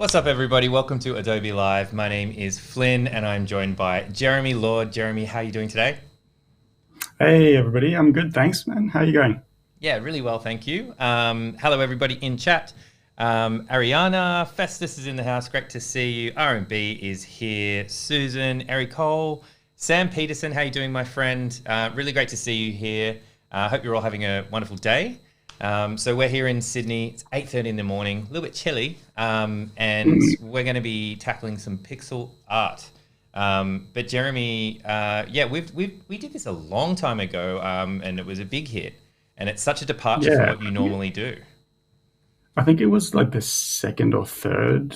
What's up, everybody? Welcome to Adobe Live. My name is Flynn, and I'm joined by Jeremy Lord. Jeremy, how are you doing today? Hey everybody, I'm good, thanks, man. How you going? Yeah, really well, thank you. Hello, everybody in chat. Ariana, Festus is in the house. Great to see you. R&B is here. Susan, Eric Cole, Sam Peterson, how you doing, my friend? Really great to see you here. I hope you're all having a wonderful day. So we're here in Sydney. It's 8:30 in the morning, a little bit chilly, and Mm, we're going to be tackling some pixel art. But Jeremy, yeah, we did this a long time ago, and it was a big hit, and it's such a departure from yeah, what you normally do. I think it was like the second or third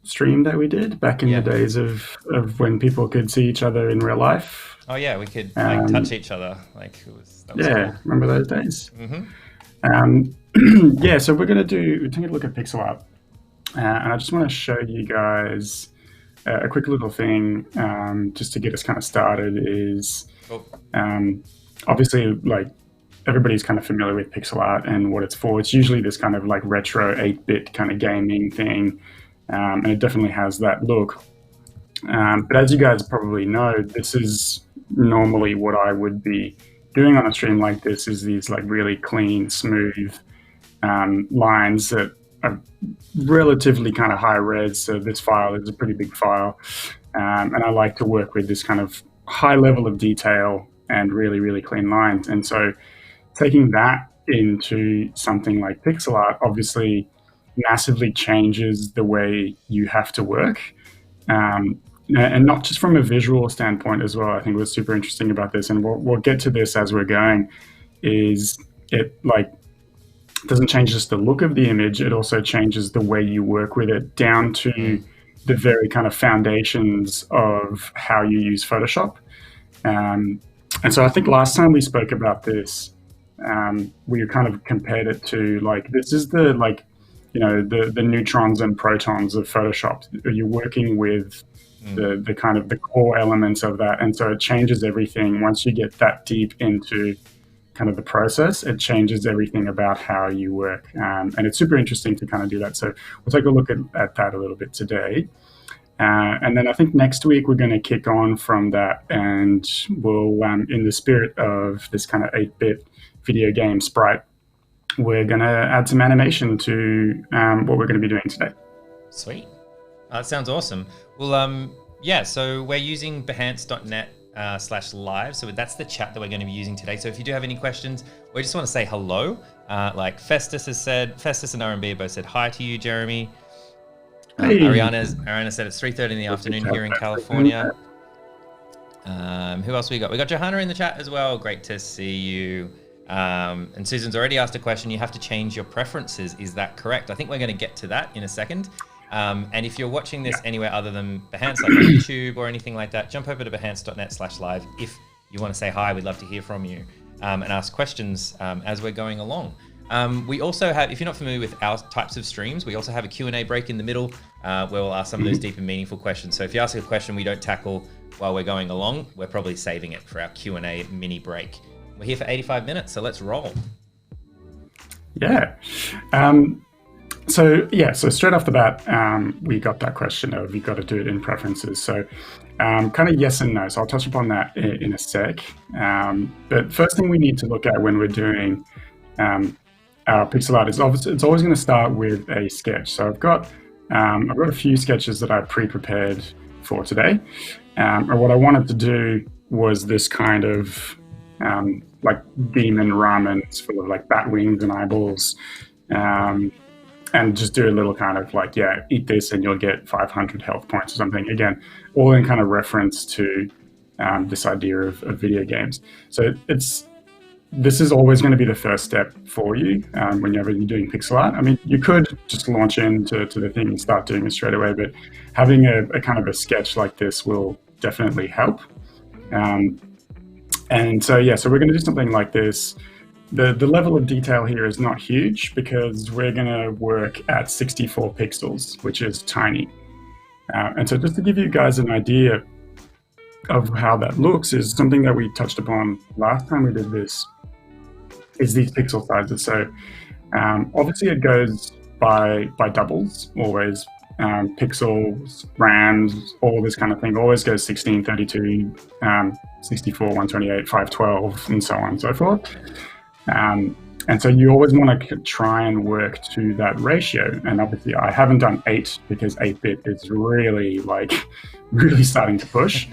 stream that we did back in the Yeah. days of when people could see each other in real life. Oh yeah, we could like touch Um, each other. Like that was yeah, cool. remember those days? Hmm. Um, yeah, so we're taking a look at pixel art, and I just want to show you guys a quick little thing just to get us kind of started. Is Cool. um, obviously like everybody's kind of familiar with pixel art and what it's for. It's usually this kind of like retro 8-bit kind of gaming thing, and it definitely has that look. But as you guys probably know, this is normally what I would be doing on a stream like this is these like really clean, smooth lines that are relatively kind of high res. So this file is a pretty big file, and I like to work with this kind of high level of detail and really, really clean lines. And so taking that into something like pixel art obviously massively changes the way you have to work. Um, and not just from a visual standpoint as well. I think what's super interesting about this, and we'll get to this as we're going, is it like doesn't change just the look of the image, it also changes the way you work with it down Mm. to the very kind of foundations of how you use Photoshop. Um, and so I think last time we spoke about this, we kind of compared it to like this is the like the neutrons and protons of Photoshop. You're working with Mm. the kind of the core elements of that, and so it changes everything once you get that deep into kind of the process. It changes everything about how you work, and it's super interesting to kind of do that. So we'll take a look at that a little bit today. And then I think next week we're going to kick on from that, and we'll, in the spirit of this kind of 8-bit video game sprite, we're going to add some animation to what we're going to be doing today. Sweet. That sounds awesome. Well, yeah, so we're using behance.net /live. So that's the chat that we're going to be using today. So if you do have any questions, we just want to say hello. Like Festus has said, Festus and R&B both said hi to you, Jeremy. Hey, Ariana said it's 3:30 in the afternoon here in California. Who else we got? We got Johanna in the chat as well. Great to see you. And Susan's already asked a question. You have to change your preferences. Is that correct? I think we're going to get to that in a second. And if you're watching this anywhere other than Behance, like on YouTube or anything like that, jump over to behance.net /live. If you want to say hi, we'd love to hear from you and ask questions as we're going along. We also have, if you're not familiar with our types of streams, we also have a Q&A break in the middle where we'll ask some of those deep and meaningful questions. So if you ask a question we don't tackle while we're going along, we're probably saving it for our Q&A mini break. We're here for 85 minutes, so let's roll. yeah. So straight off the bat, we got that question of you got to do it in preferences. So kind of yes and no. So I'll touch upon that in a sec. But first thing we need to look at when we're doing our pixel art is obviously it's always going to start with a sketch. So I've got a few sketches that I pre-prepared for today. And what I wanted to do was this kind of like demon ramen. It's full of like bat wings and eyeballs. And just do a little kind of like, yeah, eat this and you'll get 500 health points or something. Again, all in kind of reference to this idea of video games. So this is always going to be the first step for you whenever you're doing pixel art. I mean, you could just launch into the thing and start doing it straight away, but having a kind of a sketch like this will definitely help. And so, yeah, so we're going to do something like this. The level of detail here is not huge because we're going to work at 64 pixels, which is tiny. And so just to give you guys an idea of how that looks is something that we touched upon last time we did this, is these pixel sizes. So obviously it goes by doubles always. pixels, RAMs, all this kind of thing always goes 16, 32, 64, 128, 512, and so on and so forth. And so you always want to try and work to that ratio. And obviously I haven't done 8 because 8-bit is really really starting to push.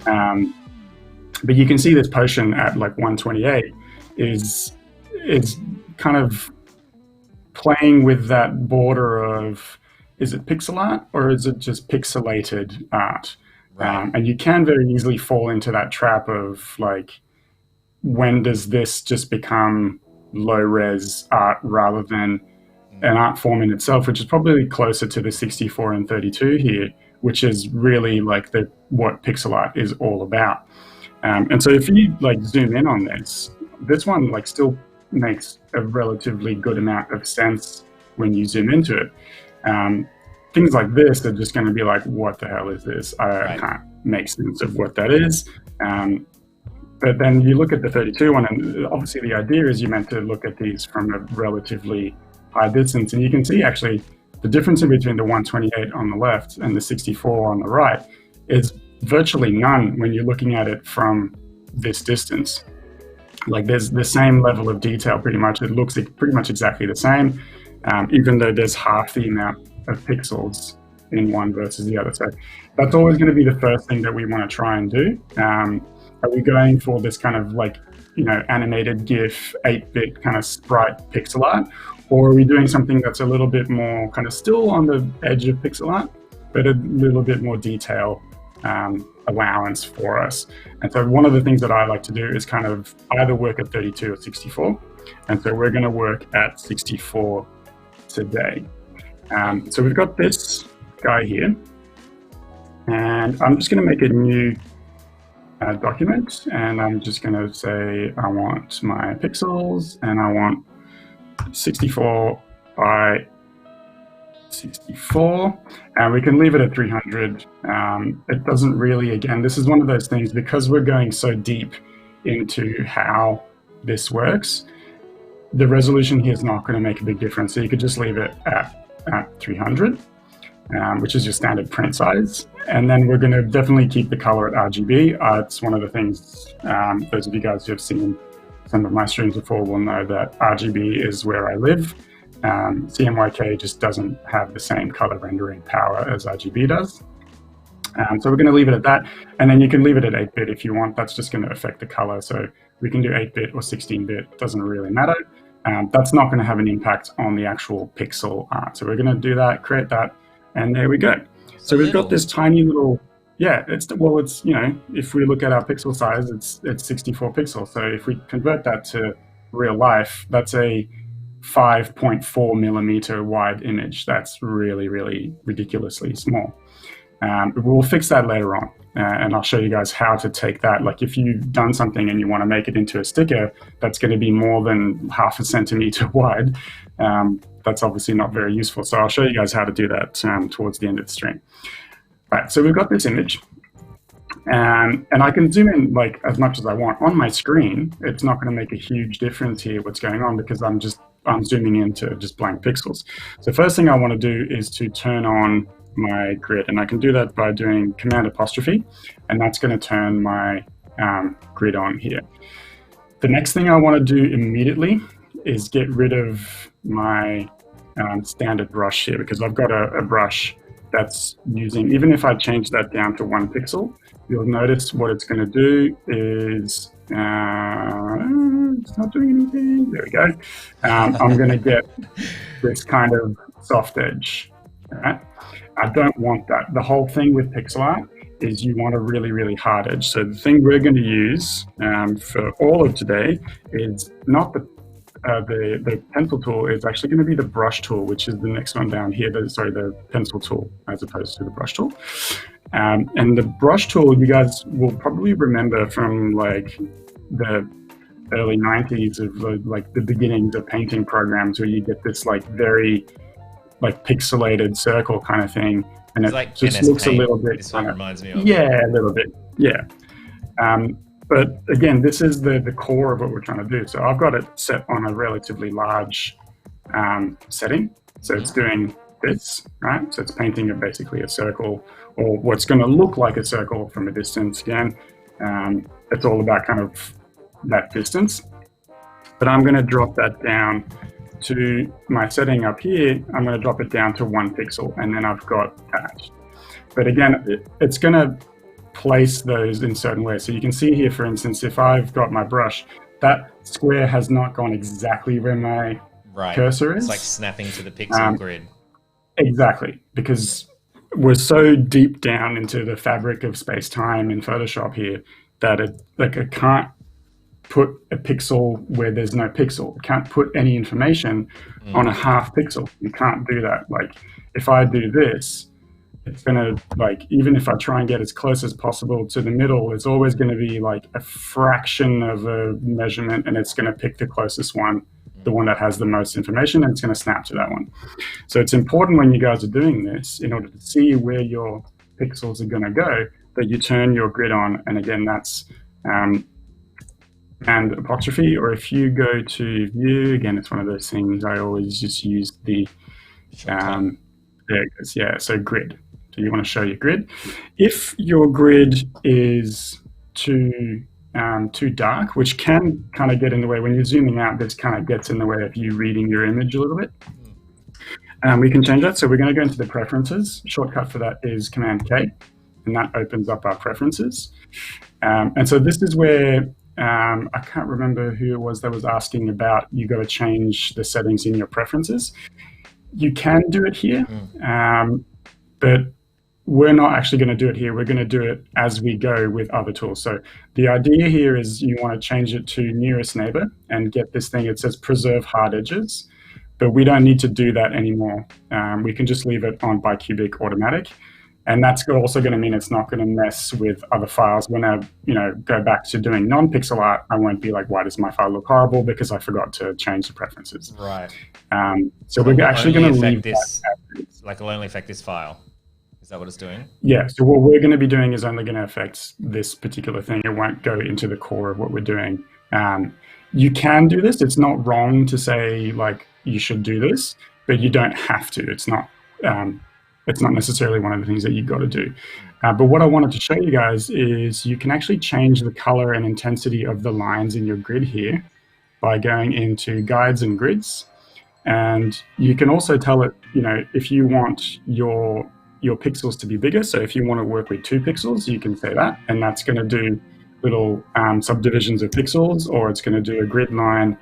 But you can see this potion at like 128 is kind of playing with that border of, is it pixel art or is it just pixelated art? Right. And you can very easily fall into that trap of like, when does this just become low res art rather than an art form in itself, which is probably closer to the 64 and 32 here, which is really like what pixel art is all about. And so if you like zoom in on this one like still makes a relatively good amount of sense when you zoom into it. Things like this are just going to be like, what the hell is this? I can't make sense of what that is. But then you look at the 32 one, and obviously the idea is you're meant to look at these from a relatively high distance, and you can see actually the difference in between the 128 on the left and the 64 on the right is virtually none when you're looking at it from this distance. Like there's the same level of detail pretty much. It looks pretty much exactly the same, even though there's half the amount of pixels in one versus the other. So that's always going to be the first thing that we want to try and do. Are we going for this kind of like, animated GIF, 8-bit kind of sprite pixel art? Or are we doing something that's a little bit more kind of still on the edge of pixel art, but a little bit more detail allowance for us? And so one of the things that I like to do is kind of either work at 32 or 64. And so we're going to work at 64 today. So we've got this guy here, and I'm just going to make a new document, and I'm just going to say I want my pixels, and I want 64 by 64, and we can leave it at 300. It doesn't really, again, this is one of those things, because we're going so deep into how this works, the resolution here is not going to make a big difference. So you could just leave it at 300. Which is your standard print size. And then we're going to definitely keep the color at RGB. It's one of the things, those of you guys who have seen some of my streams before will know that RGB is where I live. CMYK just doesn't have the same color rendering power as RGB does. So we're going to leave it at that. And then you can leave it at 8-bit if you want. That's just going to affect the color. So we can do 8-bit or 16-bit, doesn't really matter. That's not going to have an impact on the actual pixel art. So we're going to do that, create that. And there we go. So we've got this tiny little, if we look at our pixel size, it's 64 pixels. So if we convert that to real life, that's a 5.4 millimeter wide image. That's really, really ridiculously small. We'll fix that later on. And I'll show you guys how to take that. Like if you've done something and you want to make it into a sticker, that's going to be more than 0.5 centimeter wide. That's obviously not very useful. So I'll show you guys how to do that towards the end of the stream. Right, so we've got this image. And I can zoom in like as much as I want. On my screen, it's not going to make a huge difference here what's going on, because I'm zooming into just blank pixels. So first thing I want to do is to turn on my grid, and I can do that by doing Command apostrophe, and that's going to turn my grid on here. The next thing I want to do immediately is get rid of my standard brush here, because I've got a brush that's using, even if I change that down to 1 pixel, you'll notice what it's going to do is, it's not doing anything, there we go. I'm going to get this kind of soft edge, right? I don't want that. The whole thing with pixel art is you want a really, really hard edge. So the thing we're going to use for all of today is not the pencil tool. It's actually going to be the brush tool, which is the next one down here. The pencil tool as opposed to the brush tool. And the brush tool, you guys will probably remember from like the early 90s of like the beginnings of painting programs, where you get this like very like pixelated circle kind of thing, and it's it like just MS looks Paint. a little bit. This one reminds me of. Yeah, a little bit. Yeah. But again, this is the core of what we're trying to do. So I've got it set on a relatively large setting. So it's doing this, right? So it's painting basically a circle, or what's going to look like a circle from a distance. Again, it's all about kind of that distance. But I'm going to drop that down to my setting up here. I'm going to drop it down to 1 pixel, and then I've got that. But again, it's going to place those in certain ways. So you can see here, for instance, if I've got my brush, that square has not gone exactly where my cursor is. It's like snapping to the pixel grid. Exactly, because we're so deep down into the fabric of space-time in Photoshop here that I can't put a pixel where there's no pixel. I can't put any information on a half pixel. You can't do that. Like if I do this, it's gonna, like, even if I try and get as close as possible to the middle, it's always gonna be like a fraction of a measurement, and it's gonna pick the closest one, the one that has the most information, and it's gonna snap to that one. So it's important when you guys are doing this, in order to see where your pixels are gonna go, that you turn your grid on. And again, that's and apostrophe, or if you go to view, again, it's one of those things I always just use the, there it goes, yeah, so grid. So you want to show your grid. If your grid is too dark, which can kind of get in the way, when you're zooming out, this kind of gets in the way of you reading your image a little bit. We can change that. So we're going to go into the preferences. Shortcut for that is Command K, and that opens up our preferences. And so this is where, I can't remember who it was that was asking about, you got to change the settings in your preferences. You can do it here, but we're not actually going to do it here. We're going to do it as we go with other tools. So the idea here is you want to change it to nearest neighbor and get this thing. It says preserve hard edges, but we don't need to do that anymore. We can just leave it on bicubic automatic. And that's also going to mean it's not going to mess with other files. When I, go back to doing non-pixel art, I won't be like, why does my file look horrible? Because I forgot to change the preferences. Right. So we're actually going to leave this, like it'll only affect this file. Is that what it's doing? Yeah. So what we're going to be doing is only going to affect this particular thing. It won't go into the core of what we're doing. You can do this. It's not wrong to say like you should do this, but you don't have to. It's not necessarily one of the things that you've got to do. But what I wanted to show you guys is you can actually change the color and intensity of the lines in your grid here by going into guides and grids. And you can also tell it, if you want your pixels to be bigger. So if you want to work with 2 pixels, you can say that, and that's going to do little subdivisions of pixels, or it's going to do a grid line.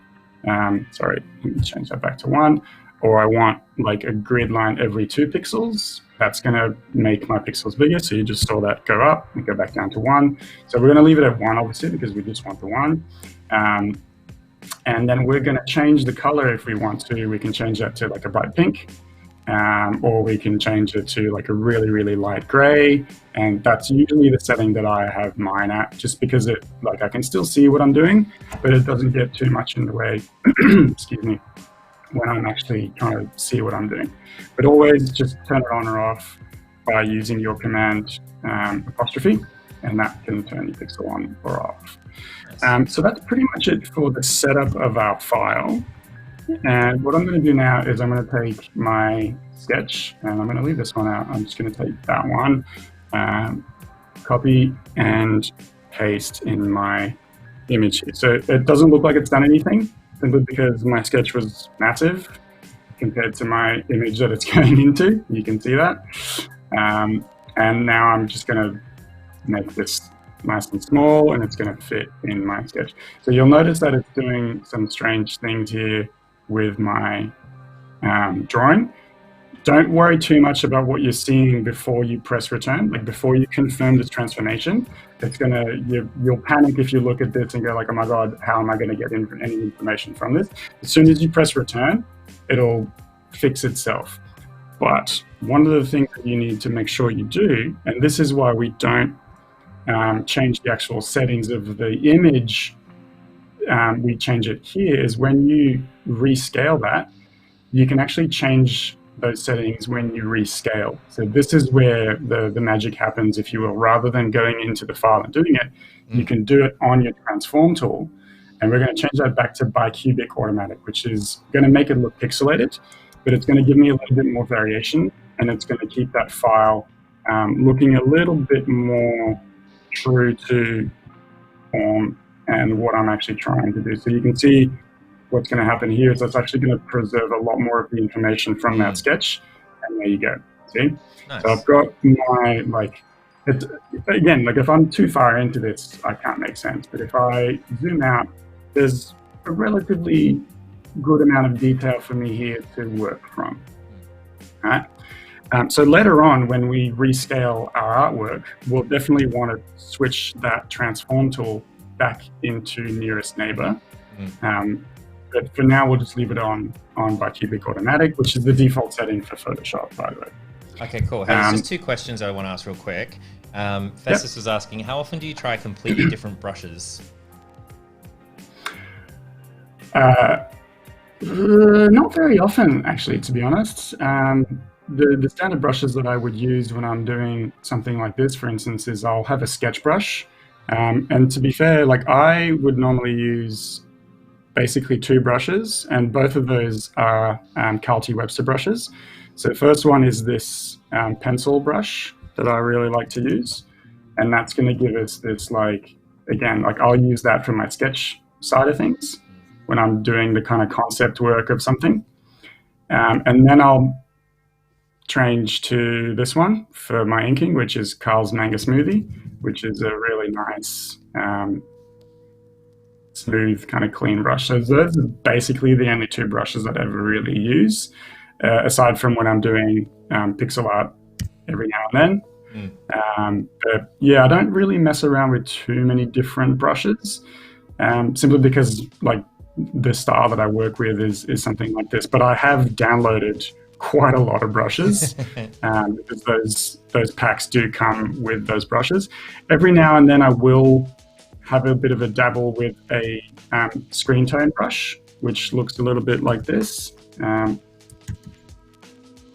Sorry, let me change that back to 1. Or I want like a grid line every 2 pixels. That's going to make my pixels bigger. So you just saw that go up and go back down to 1. So we're going to leave it at 1, obviously, because we just want the 1. And then we're going to change the color if we want to. We can change that to like a bright pink, or we can change it to like a really, really light gray. And that's usually the setting that I have mine at, just because I can still see what I'm doing, but it doesn't get too much in the way, excuse me, when I'm actually trying to see what I'm doing. But always just turn it on or off by using your command apostrophe, and that can turn your pixel on or off. So that's pretty much it for the setup of our file. And what I'm going to do now is I'm going to take my sketch, and I'm going to leave this one out. I'm just going to take that one, copy and paste in my image here. So it doesn't look like it's done anything, simply because my sketch was massive compared to my image that it's going into. You can see that. And now I'm just going to make this nice and small, and it's going to fit in my sketch. So you'll notice that it's doing some strange things here with my drawing. Don't worry too much about what you're seeing before you press return, like before you confirm this transformation. It's you'll panic if you look at this and go like, oh my God, how am I going to get any information from this? As soon as you press return, it'll fix itself. But one of the things that you need to make sure you do, and this is why we don't change the actual settings of the image, we change it here, is when you rescale that, you can actually change those settings when you rescale. So this is where the magic happens, if you will. Rather than going into the file and doing it, you can do it on your transform tool. And we're going to change that back to bicubic automatic, which is going to make it look pixelated. but it's going to give me a little bit more variation, and it's going to keep that file looking a little bit more true to form and what I'm actually trying to do. So you can see what's going to happen here is it's actually going to preserve a lot more of the information from that sketch. And there you go. See? Nice. So I've got my, again, if I'm too far into this, I can't make sense. But if I zoom out, there's a relatively good amount of detail for me here to work from. All right? So later on, when we rescale our artwork, we'll definitely want to switch that transform tool back into nearest neighbor. But for now, we'll just leave it on bicubic automatic, which is the default setting for Photoshop, by the way. Okay, cool. Hey, there's just two questions I want to ask real quick. Festus was asking, how often do you try completely different brushes? Not very often, actually, to be honest. The standard brushes that I would use when I'm doing something like this, for instance, is I'll have a sketch brush. And to be fair, I would normally use basically two brushes, and both of those are Carl T. Webster brushes. So the first one is this pencil brush that I really like to use. And that's going to give us this, I'll use that for my sketch side of things when I'm doing the kind of concept work of something. And then I'll change to this one for my inking, which is Carl's Manga Smoothie, which is a really nice, smooth, kind of clean brush. So those are basically the only two brushes I'd ever really use, aside from when I'm doing pixel art every now and then. But yeah, I don't really mess around with too many different brushes, simply because the style that I work with is something like this. But I have downloaded quite a lot of brushes because those packs do come with those brushes. Every now and then I will have a bit of a dabble with a screen tone brush, which looks a little bit like this. So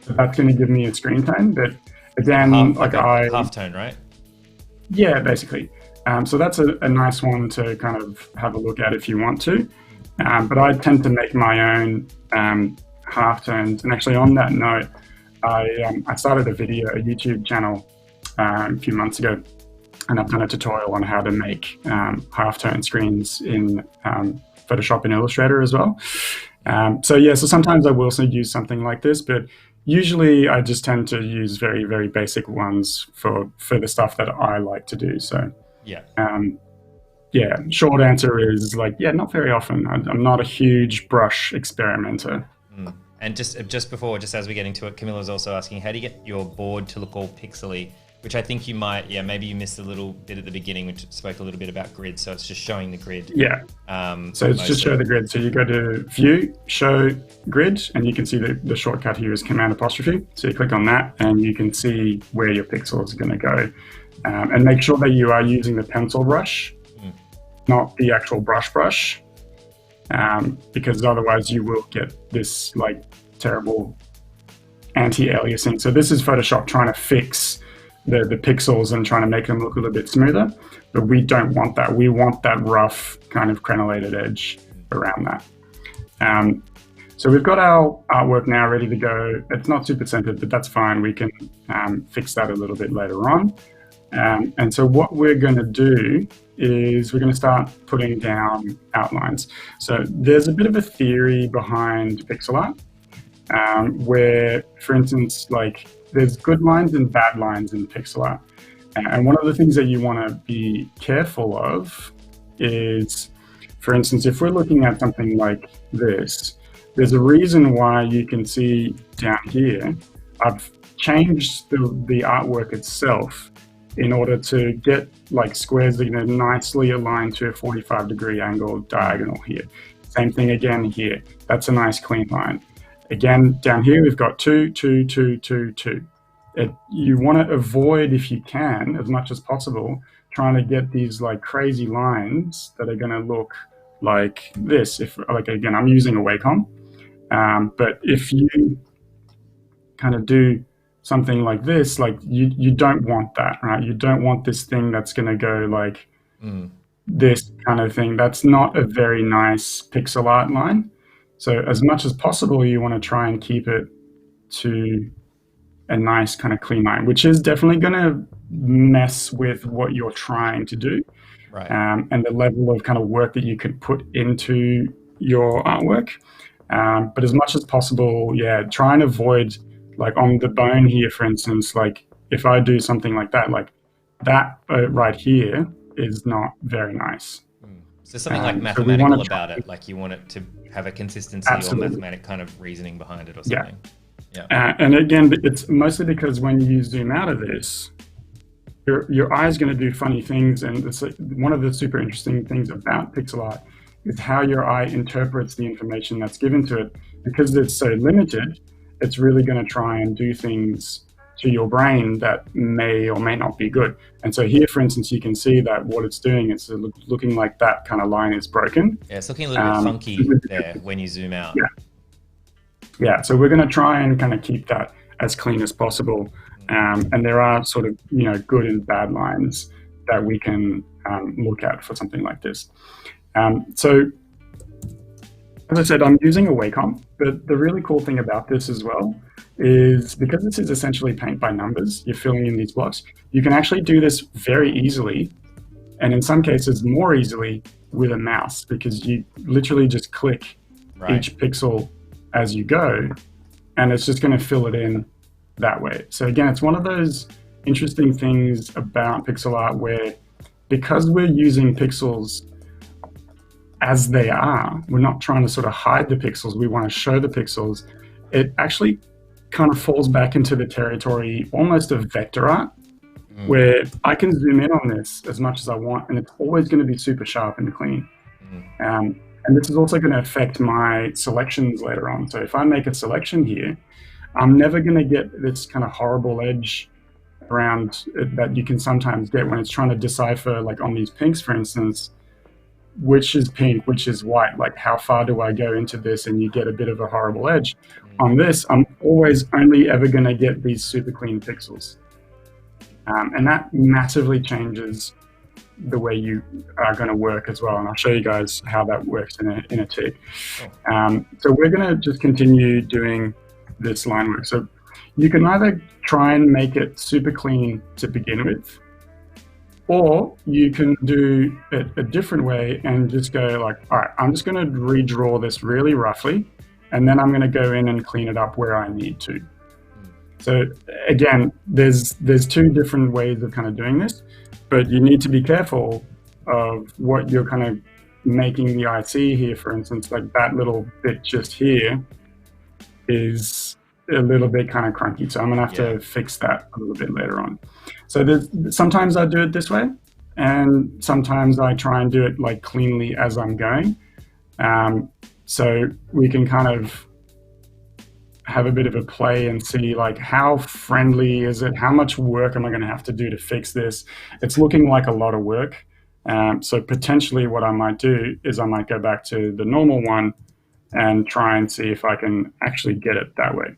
that's going to give me a screen tone, but again, half tone, right? Yeah, basically. So that's a nice one to kind of have a look at if you want to. But I tend to make my own halftones. And actually, on that note, I started a YouTube channel a few months ago, and I've done a tutorial on how to make halftone screens in Photoshop and Illustrator as well. So sometimes I will also use something like this, but usually I just tend to use very, very basic ones for the stuff that I like to do. So short answer is not very often. I'm not a huge brush experimenter. And just before, just as we're getting to it, Camilla was also asking, how do you get your board to look all pixely? Which I think you might, maybe you missed a little bit at the beginning, which spoke a little bit about grid. So it's just showing the grid. Yeah. So it's just show the grid. So you go to View, Show Grid, and you can see the shortcut here is Command apostrophe. So you click on that, and you can see where your pixels are going to go. And make sure that you are using the pencil brush, not the actual brush, because otherwise you will get this terrible anti-aliasing. So this is Photoshop trying to fix the pixels and trying to make them look a little bit smoother, but we don't want that. We want that rough kind of crenellated edge around that. So we've got our artwork now ready to go. It's not super centered, but that's fine. We can fix that a little bit later on. And so what we're going to do is we're going to start putting down outlines. So there's a bit of a theory behind pixel art, where, for instance, there's good lines and bad lines in pixel art. And one of the things that you want to be careful of is, for instance, if we're looking at something like this, there's a reason why you can see down here, I've changed the artwork itself in order to get squares that are going to nicely align to a 45-degree angle diagonal here. Same thing again here. That's a nice clean line. Again, down here, we've got 2, 2, 2, 2, 2. You want to avoid, if you can, as much as possible, trying to get these crazy lines that are going to look like this. If again, I'm using a Wacom, but if you kind of do something like this, you don't want that, right? You don't want this thing that's going to go this kind of thing. That's not a very nice pixel art line. So as much as possible, you want to try and keep it to a nice kind of clean line, which is definitely going to mess with what you're trying to do. Right. And the level of kind of work that you could put into your artwork. But as much as possible, yeah, try and avoid, like on the bone here, for instance, like if I do something like that right here is not very nice. So something like So we mathematical wanna about it, like you want it to have a consistency or Absolutely. mathematic kind of reasoning behind it or something. And again, it's mostly because when you zoom out of this, your eye is going to do funny things. And it's one of the super interesting things about pixel art is how your eye interprets the information that's given to it. Because it's so limited, it's really going to try and do things to your brain that may or may not be good. And so here, for instance, you can see that what it's doing is looking like that kind of line is broken. Yeah, it's looking a little bit funky there when you zoom out. Yeah, so we're going to try and kind of keep that as clean as possible. And there are sort of, good and bad lines that we can look at for something like this. So as I said, I'm using a Wacom, but the really cool thing about this as well is because this is essentially paint by numbers, you're filling in these blocks, you can actually do this very easily, and in some cases more easily with a mouse, because you literally just click each pixel as you go, and it's just going to fill it in that way. So again, it's one of those interesting things about pixel art where, because we're using pixels as they are, we're not trying to sort of hide the pixels, we want to show the pixels, it actually kind of falls back into the territory almost of vector art, where I can zoom in on this as much as I want, and it's always going to be super sharp and clean. And this is also going to affect my selections later on. So if I make a selection here, I'm never going to get this kind of horrible edge around it that you can sometimes get when it's trying to decipher, like on these pinks, for instance, which is pink, which is white, like how far do I go into this, and you get a bit of a horrible edge. On this, I'm always only ever going to get these super clean pixels. And that massively changes the way you are going to work as well. And I'll show you guys how that works in a tick. So we're going to just continue doing this line work. So you can either try and make it super clean to begin with, or you can do it a different way and just go like, all right, I'm just going to redraw this really roughly, and then I'm going to go in and clean it up where I need to. So again, there's two different ways of kind of doing this, but you need to be careful of what you're kind of making the eye see here. For instance, like that little bit just here is a little bit kind of crunky. So I'm gonna have to fix that a little bit later on. So sometimes I do it this way, and sometimes I try and do it like cleanly as I'm going. So we can kind of have a bit of a play and see like how friendly is it, how much work am I going to have to do to fix this. It's looking like a lot of work. So potentially what I might do is I might go back to the normal one and try and see if I can actually get it that way.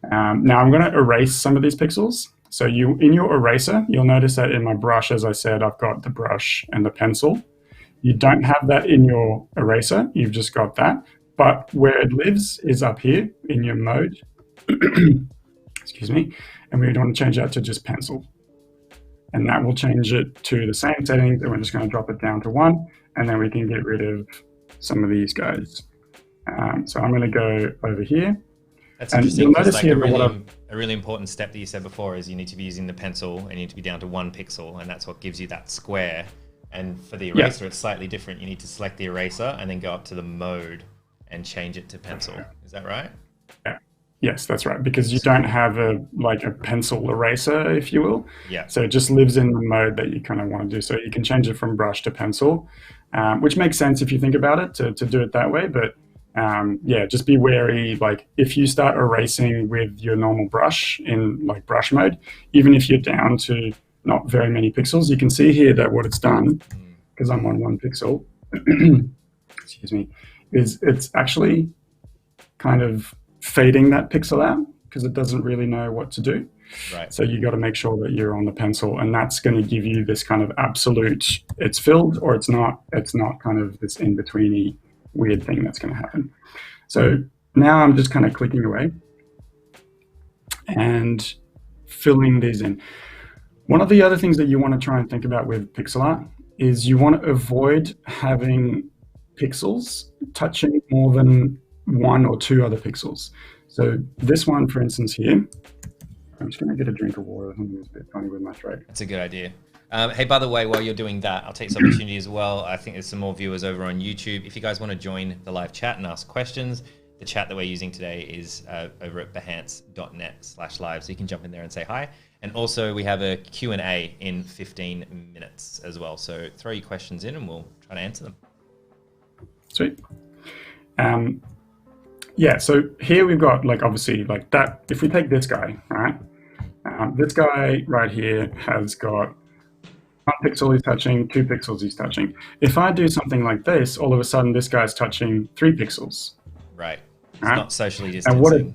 Now I'm going to erase some of these pixels. So in your eraser, you'll notice that in my brush, as I said, I've got the brush and the pencil. You don't have that in your eraser, you've just got that. But where it lives is up here in your mode. Excuse me. And we want to change that to just pencil. And that will change it to the same settings. And we're just going to drop it down to 1. And then we can get rid of some of these guys. So I'm going to go over here. That's interesting, because like a really important step that you said before is you need to be using the pencil, and you need to be down to 1 pixel. And that's what gives you that square. And for the eraser, it's slightly different. You need to select the eraser and then go up to the mode and change it to pencil. Is that right? Yeah. Yes, that's right. Because you don't have a pencil eraser, if you will. Yeah. So it just lives in the mode that you kind of want to do. So you can change it from brush to pencil, which makes sense if you think about it to do it that way. But yeah, just be wary. Like if you start erasing with your normal brush in like brush mode, even if you're down to not very many pixels, you can see here that what it's done, because I'm on 1 pixel, excuse me, is it's actually kind of fading that pixel out because it doesn't really know what to do. Right. So you got to make sure that you're on the pencil, and that's going to give you this kind of absolute, it's filled or it's not kind of this in-betweeny weird thing that's going to happen. So now I'm just kind of clicking away and filling these in. One of the other things that you want to try and think about with pixel art is you want to avoid having pixels touching more than one or two other pixels. So this one, for instance, here, I'm just going to get a drink of water. Something's a bit funny with my throat. That's a good idea. Hey, by the way, while you're doing that, I'll take this opportunity as well. I think there's some more viewers over on YouTube. If you guys want to join the live chat and ask questions, the chat that we're using today is over at behance.net/live. So you can jump in there and say hi. And also we have a Q&A in 15 minutes as well. So throw your questions in and we'll try to answer them. Sweet. Yeah, so here we've got like obviously like that. If we take this guy, right? This guy right here has got 1 pixel he's touching, 2 pixels he's touching. If I do something like this, all of a sudden this guy's touching 3 pixels. Right. It's right? not socially distancing. And what it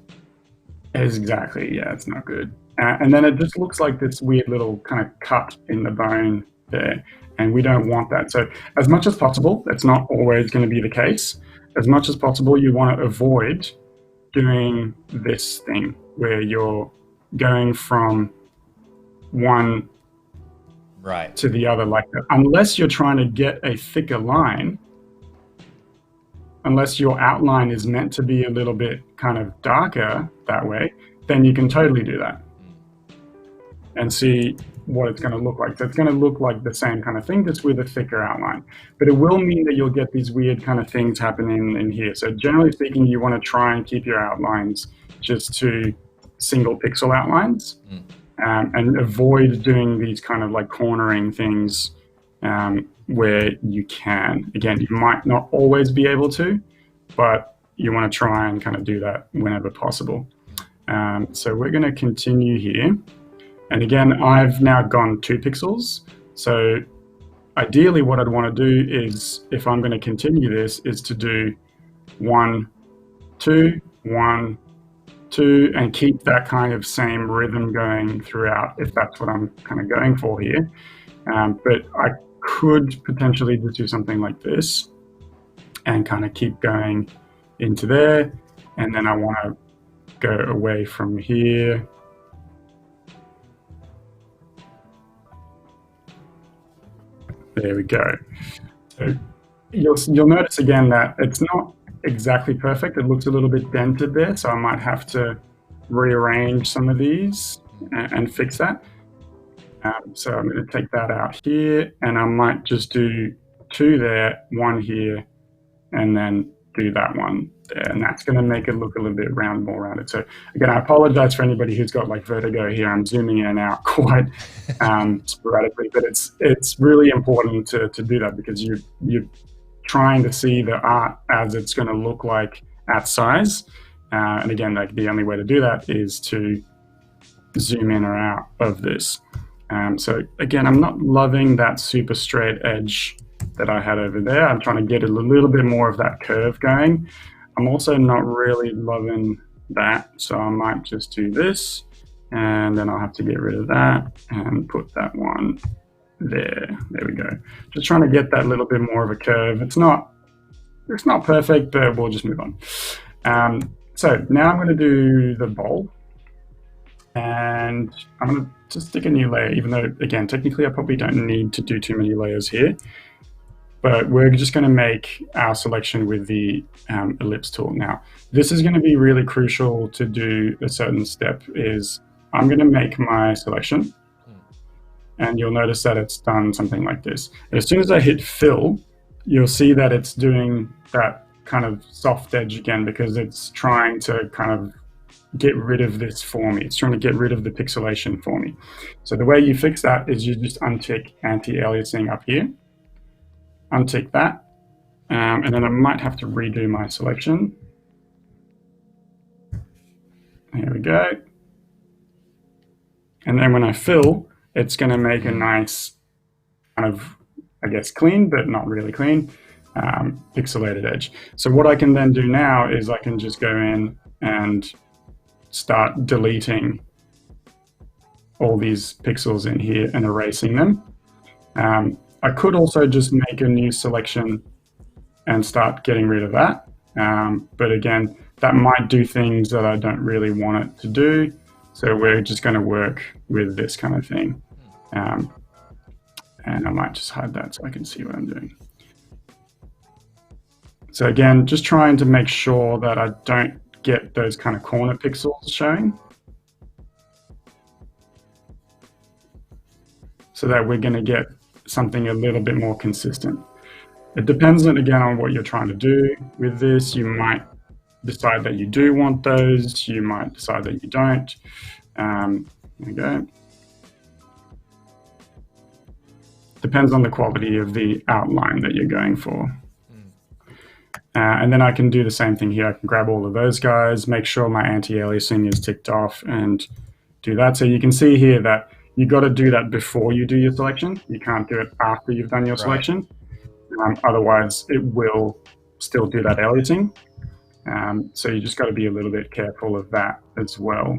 is exactly, yeah, it's not good. And then it just looks like this weird little kind of cut in the bone there. And we don't want that. So as much as possible, that's not always going to be the case. As much as possible, you want to avoid doing this thing where you're going from one right to the other like that. Unless you're trying to get a thicker line, unless your outline is meant to be a little bit kind of darker that way, then you can totally do that and see what it's going to look like. So it's going to look like the same kind of thing, just with a thicker outline. But it will mean that you'll get these weird kind of things happening in here. So generally speaking, you want to try and keep your outlines just to single pixel outlines and avoid doing these kind of like cornering things where you can. Again, you might not always be able to, but you want to try and kind of do that whenever possible. So we're going to continue here. And again, I've now gone 2 pixels. So ideally what I'd want to do is, if I'm going to continue this, is to do 1, 2, 1, 2, and keep that kind of same rhythm going throughout, if that's what I'm kind of going for here. But I could potentially just do something like this and kind of keep going into there. And then I want to go away from here. There we go. So you'll notice again that it's not exactly perfect. It looks a little bit dented there, so I might have to rearrange some of these and fix that. So I'm going to take that out here, and I might just do 2 there, 1 here, and then do that one there, and that's going to make it look a little bit more rounded. So again, I apologize for anybody who's got like vertigo here. I'm zooming in and out quite sporadically, but it's really important to do that, because you're trying to see the art as it's going to look like at size. And again, like the only way to do that is to zoom in or out of this. So again, I'm not loving that super straight edge that I had over there. I'm trying to get a little bit more of that curve going. I'm also not really loving that, so I might just do this, and then I'll have to get rid of that and put that one there. There we go. Just trying to get that little bit more of a curve. It's not perfect, but we'll just move on. So now I'm going to do the bowl, and I'm going to just stick a new layer, even though, again, technically I probably don't need to do too many layers here. But we're just going to make our selection with the ellipse tool. Now, this is going to be really crucial to do a certain step. Is I'm going to make my selection, and you'll notice that it's done something like this. And as soon as I hit fill, you'll see that it's doing that kind of soft edge again, because it's trying to kind of get rid of this for me. It's trying to get rid of the pixelation for me. So the way you fix that is you just untick anti-aliasing up here. Untick that, and then I might have to redo my selection. There we go. And then when I fill, it's going to make a nice kind of, I guess, clean, but not really clean, pixelated edge. So what I can then do now is I can just go in and start deleting all these pixels in here and erasing them. I could also just make a new selection and start getting rid of that. But again, that might do things that I don't really want it to do. So we're just going to work with this kind of thing. And I might just hide that so I can see what I'm doing. So again, just trying to make sure that I don't get those kind of corner pixels showing. So that we're going to get something a little bit more consistent. It depends, again, on what you're trying to do with this. You might decide that you do want those. You might decide that you don't. There we go. Depends on the quality of the outline that you're going for. And then I can do the same thing here. I can grab all of those guys, make sure my anti-aliasing is ticked off, and do that. So you can see here that you got to do that before you do your selection. You can't do it after you've done your selection. Otherwise, it will still do that aliasing. So you just got to be a little bit careful of that as well.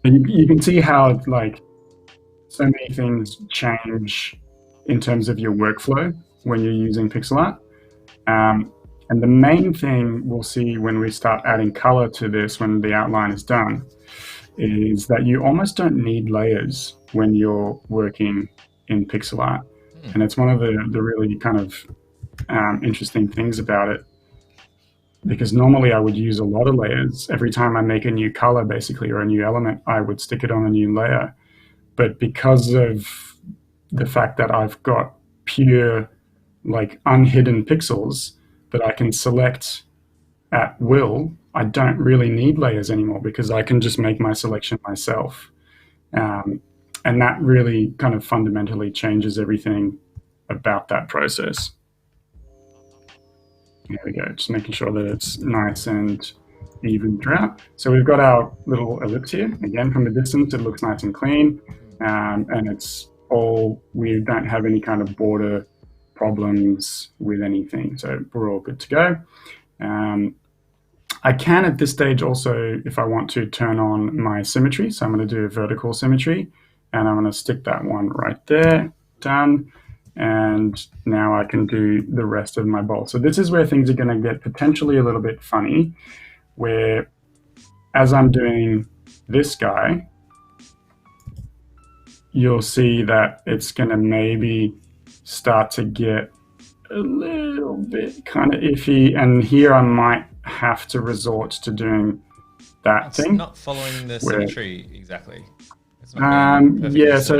And you can see how like so many things change in terms of your workflow when you're using pixel art. And the main thing we'll see when we start adding color to this, when the outline is done, is that you almost don't need layers when you're working in pixel art. And it's one of the really kind of interesting things about it, because normally I would use a lot of layers. Every time I make a new color, basically, or a new element, I would stick it on a new layer. But because of the fact that I've got pure, like, unhidden pixels that I can select at will, I don't really need layers anymore because I can just make my selection myself. And that really kind of fundamentally changes everything about that process. There we go, just making sure that it's nice and even throughout. So we've got our little ellipse here. Again, from a distance, it looks nice and clean. And it's all, we don't have any kind of border problems with anything. So we're all good to go. I can at this stage also, if I want to, turn on my symmetry. So I'm going to do a vertical symmetry, and I'm going to stick that one right there, done. And now I can do the rest of my bolt. So this is where things are going to get potentially a little bit funny, where as I'm doing this guy, you'll see that it's going to maybe start to get a little bit kind of iffy. And here I might have to resort to doing that thing. Not following the symmetry exactly. It's not yeah, so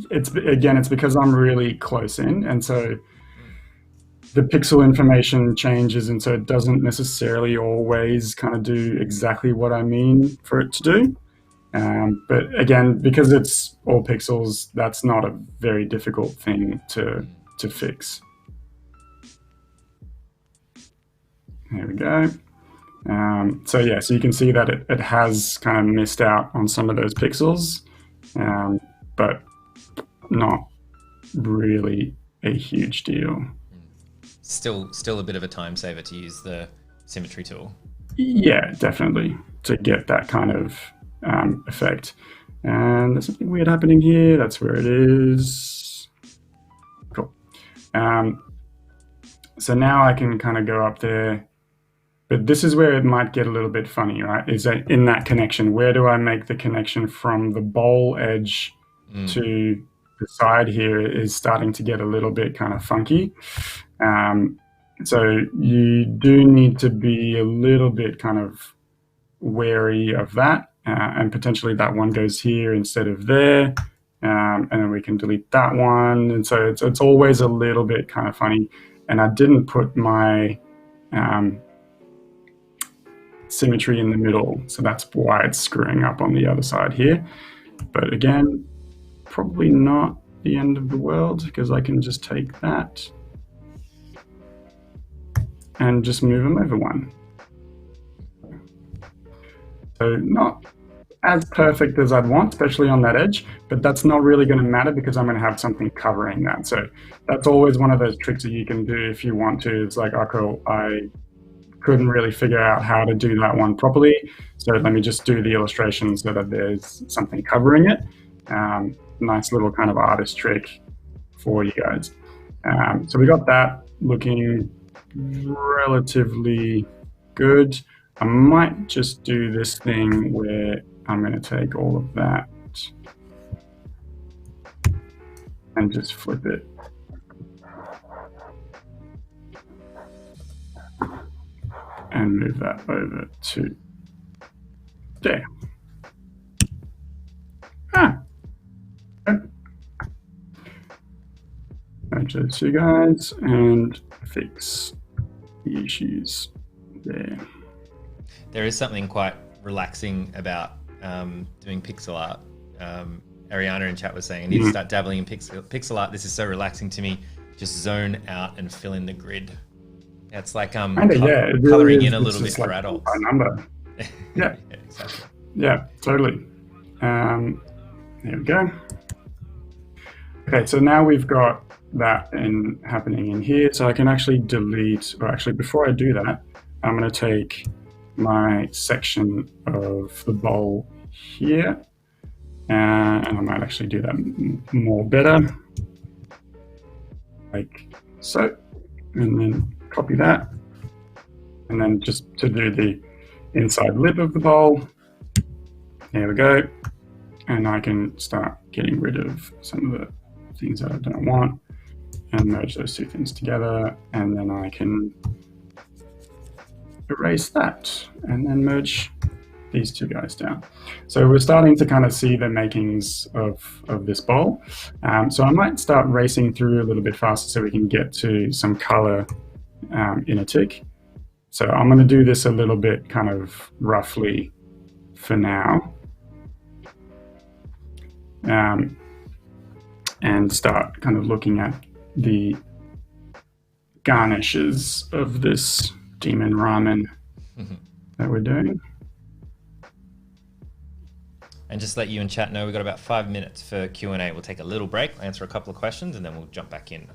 it's again, it's because I'm really close in, and so the pixel information changes, and so it doesn't necessarily always kind of do exactly what I mean for it to do. But again, because it's all pixels, that's not a very difficult thing to fix. There we go. So yeah, so you can see that it has kind of missed out on some of those pixels, but not really a huge deal. Still a bit of a time saver to use the symmetry tool. Yeah, definitely, to get that kind of effect. And there's something weird happening here. That's where it is. Cool. So now I can kind of go up there. But this is where it might get a little bit funny, right? Is that in that connection, where do I make the connection from the bowl edge to the side here is starting to get a little bit kind of funky. So you do need to be a little bit kind of wary of that. And potentially that one goes here instead of there. And then we can delete that one. And so it's always a little bit kind of funny. And I didn't put my symmetry in the middle, so that's why it's screwing up on the other side here. But again, probably not the end of the world, because I can just take that and just move them over one. So not as perfect as I'd want, especially on that edge, but that's not really going to matter because I'm going to have something covering that. So that's always one of those tricks that you can do if you want to. It's like, oh, cool, I couldn't really figure out how to do that one properly, so let me just do the illustration so that there's something covering it. Nice little kind of artist trick for you guys. So we got that. looking relatively good. I might just do this thing where I'm going to take all of that and just flip it. And move that over to there. Merge those two guys and fix the issues there. There is something quite relaxing about doing pixel art. Ariana in chat was saying, I need to start dabbling in pixel art. This is so relaxing to me. Just zone out and fill in the grid. It's like coloring in a little bit for adults. By number. Yeah. Yeah, exactly. Yeah, totally. There we go. Okay, so now we've got that happening in here. So I can actually delete, or actually before I do that, I'm going to take my section of the bowl here, and I might actually do that more better, like so, and then copy that, and then just to do the inside lip of the bowl, there we go, and I can start getting rid of some of the things that I don't want and merge those two things together, and then I can erase that and then merge these two guys down. So we're starting to kind of see the makings of this bowl. So I might start racing through a little bit faster so we can get to some color in a tick. So I'm going to do this a little bit kind of roughly for now. And start kind of looking at the garnishes of this demon ramen that we're doing. And just let you in chat know, we've got about 5 minutes for Q&A. We'll take a little break, answer a couple of questions, and then we'll jump back in.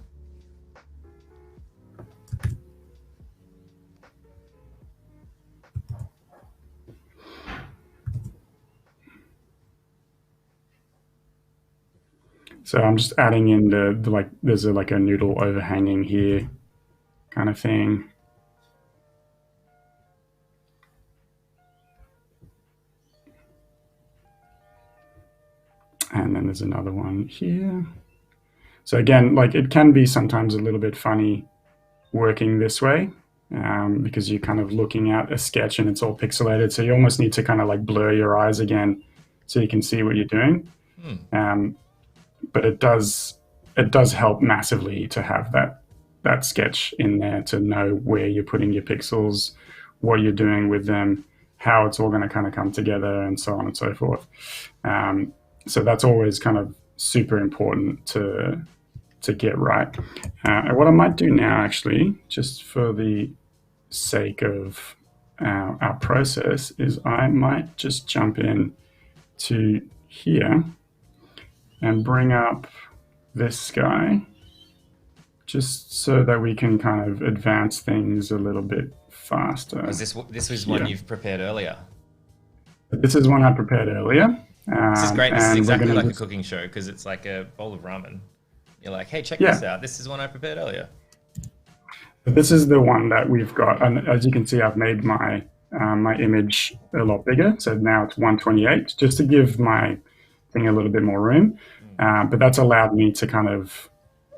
So I'm just adding in the like, there's like a noodle overhanging here kind of thing. And then there's another one here. So again, like it can be sometimes a little bit funny working this way because you're kind of looking at a sketch and it's all pixelated. So you almost need to kind of like blur your eyes again so you can see what you're doing. But it does help massively to have that sketch in there to know where you're putting your pixels, what you're doing with them, how it's all going to kind of come together, and so on and so forth. So that's always kind of super important to get right. And what I might do now, actually, just for the sake of our process, is I might just jump in to here and bring up this guy just so that we can kind of advance things a little bit faster. This was one you've prepared earlier? This is one I prepared earlier. This is great. This is exactly like a cooking show because it's like a bowl of ramen. You're like, hey, check this out. This is one I prepared earlier. This is the one that we've got. And as you can see, I've made my image a lot bigger. So now it's 128, just to give my thing a little bit more room. But that's allowed me to kind of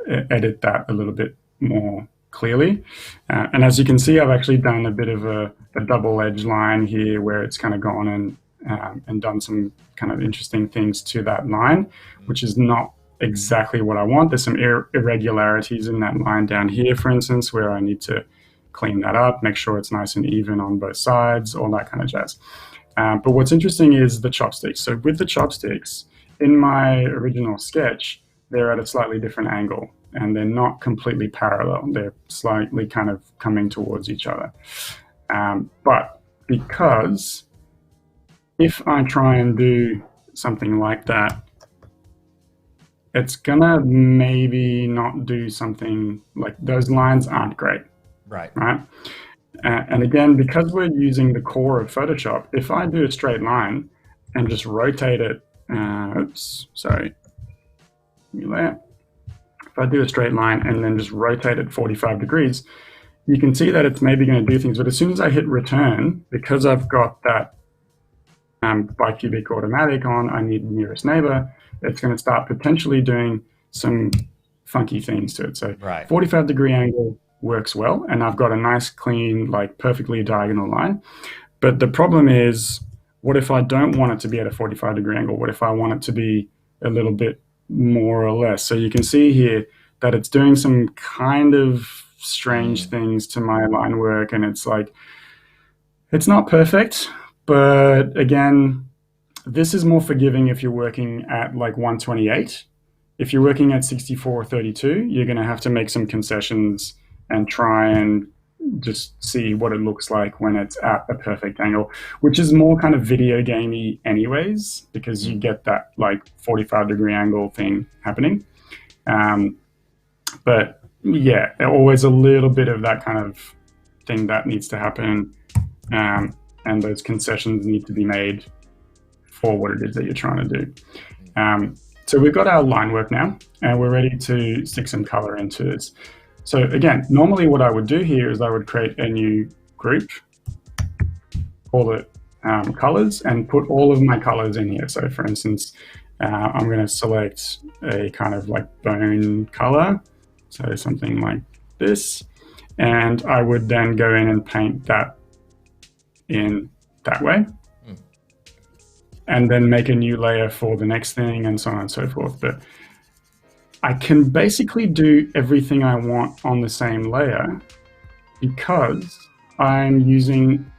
edit that a little bit more clearly. And as you can see, I've actually done a bit of a double edge line here where it's kind of gone and done some kind of interesting things to that line, which is not exactly what I want. There's some irregularities in that line down here, for instance, where I need to clean that up, make sure it's nice and even on both sides, all that kind of jazz. But what's interesting is the chopsticks. So with the chopsticks, in my original sketch, they're at a slightly different angle and they're not completely parallel. They're slightly kind of coming towards each other. But because if I try and do something like that, it's gonna maybe not do something like those lines aren't great. Right. And again, because we're using the core of Photoshop, if I do a straight line and just rotate it, if if I do a straight line and then just rotate it 45 degrees, you can see that it's maybe going to do things. But as soon as I hit return, because I've got that bicubic automatic on, I need nearest neighbor, it's going to start potentially doing some funky things to it. So 45-degree angle works well, and I've got a nice, clean, like perfectly diagonal line. But the problem is, what if I don't want it to be at a 45-degree angle? What if I want it to be a little bit more or less? So you can see here that it's doing some kind of strange things to my line work, and it's like, it's not perfect, but again, this is more forgiving if you're working at like 128. If you're working at 64/32, you're going to have to make some concessions and try and just see what it looks like when it's at a perfect angle, which is more kind of video gamey anyways, because you get that like 45-degree angle thing happening. But yeah, always a little bit of that kind of thing that needs to happen. And those concessions need to be made for what it is that you're trying to do. So we've got our line work now, and we're ready to stick some color into this. So again, normally what I would do here is I would create a new group, call it colors, and put all of my colors in here. So for instance, I'm going to select a kind of like bone color, so something like this, and I would then go in and paint that in that way, and then make a new layer for the next thing, and so on and so forth. But I can basically do everything I want on the same layer because I'm using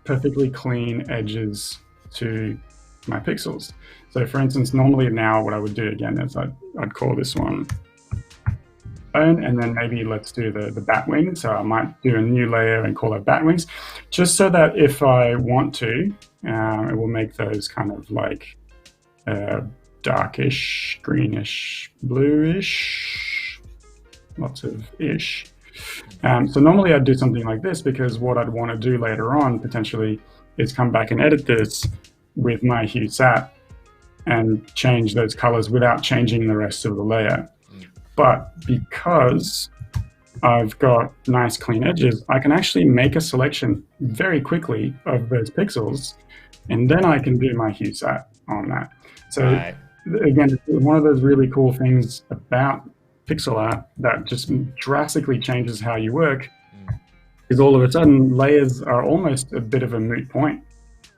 perfectly clean edges to my pixels. So for instance, normally now what I would do again is I'd call this one bone, and then maybe let's do the bat wings. So I might do a new layer and call it bat wings, just so that if I want to, it will make those kind of like darkish, greenish, bluish, lots of ish. So normally I'd do something like this, because what I'd want to do later on potentially is come back and edit this with my hue sat and change those colors without changing the rest of the layer. But because I've got nice clean edges, I can actually make a selection very quickly of those pixels, and then I can do my hue sat on that. So again, one of those really cool things about pixel art that just drastically changes how you work is all of a sudden layers are almost a bit of a moot point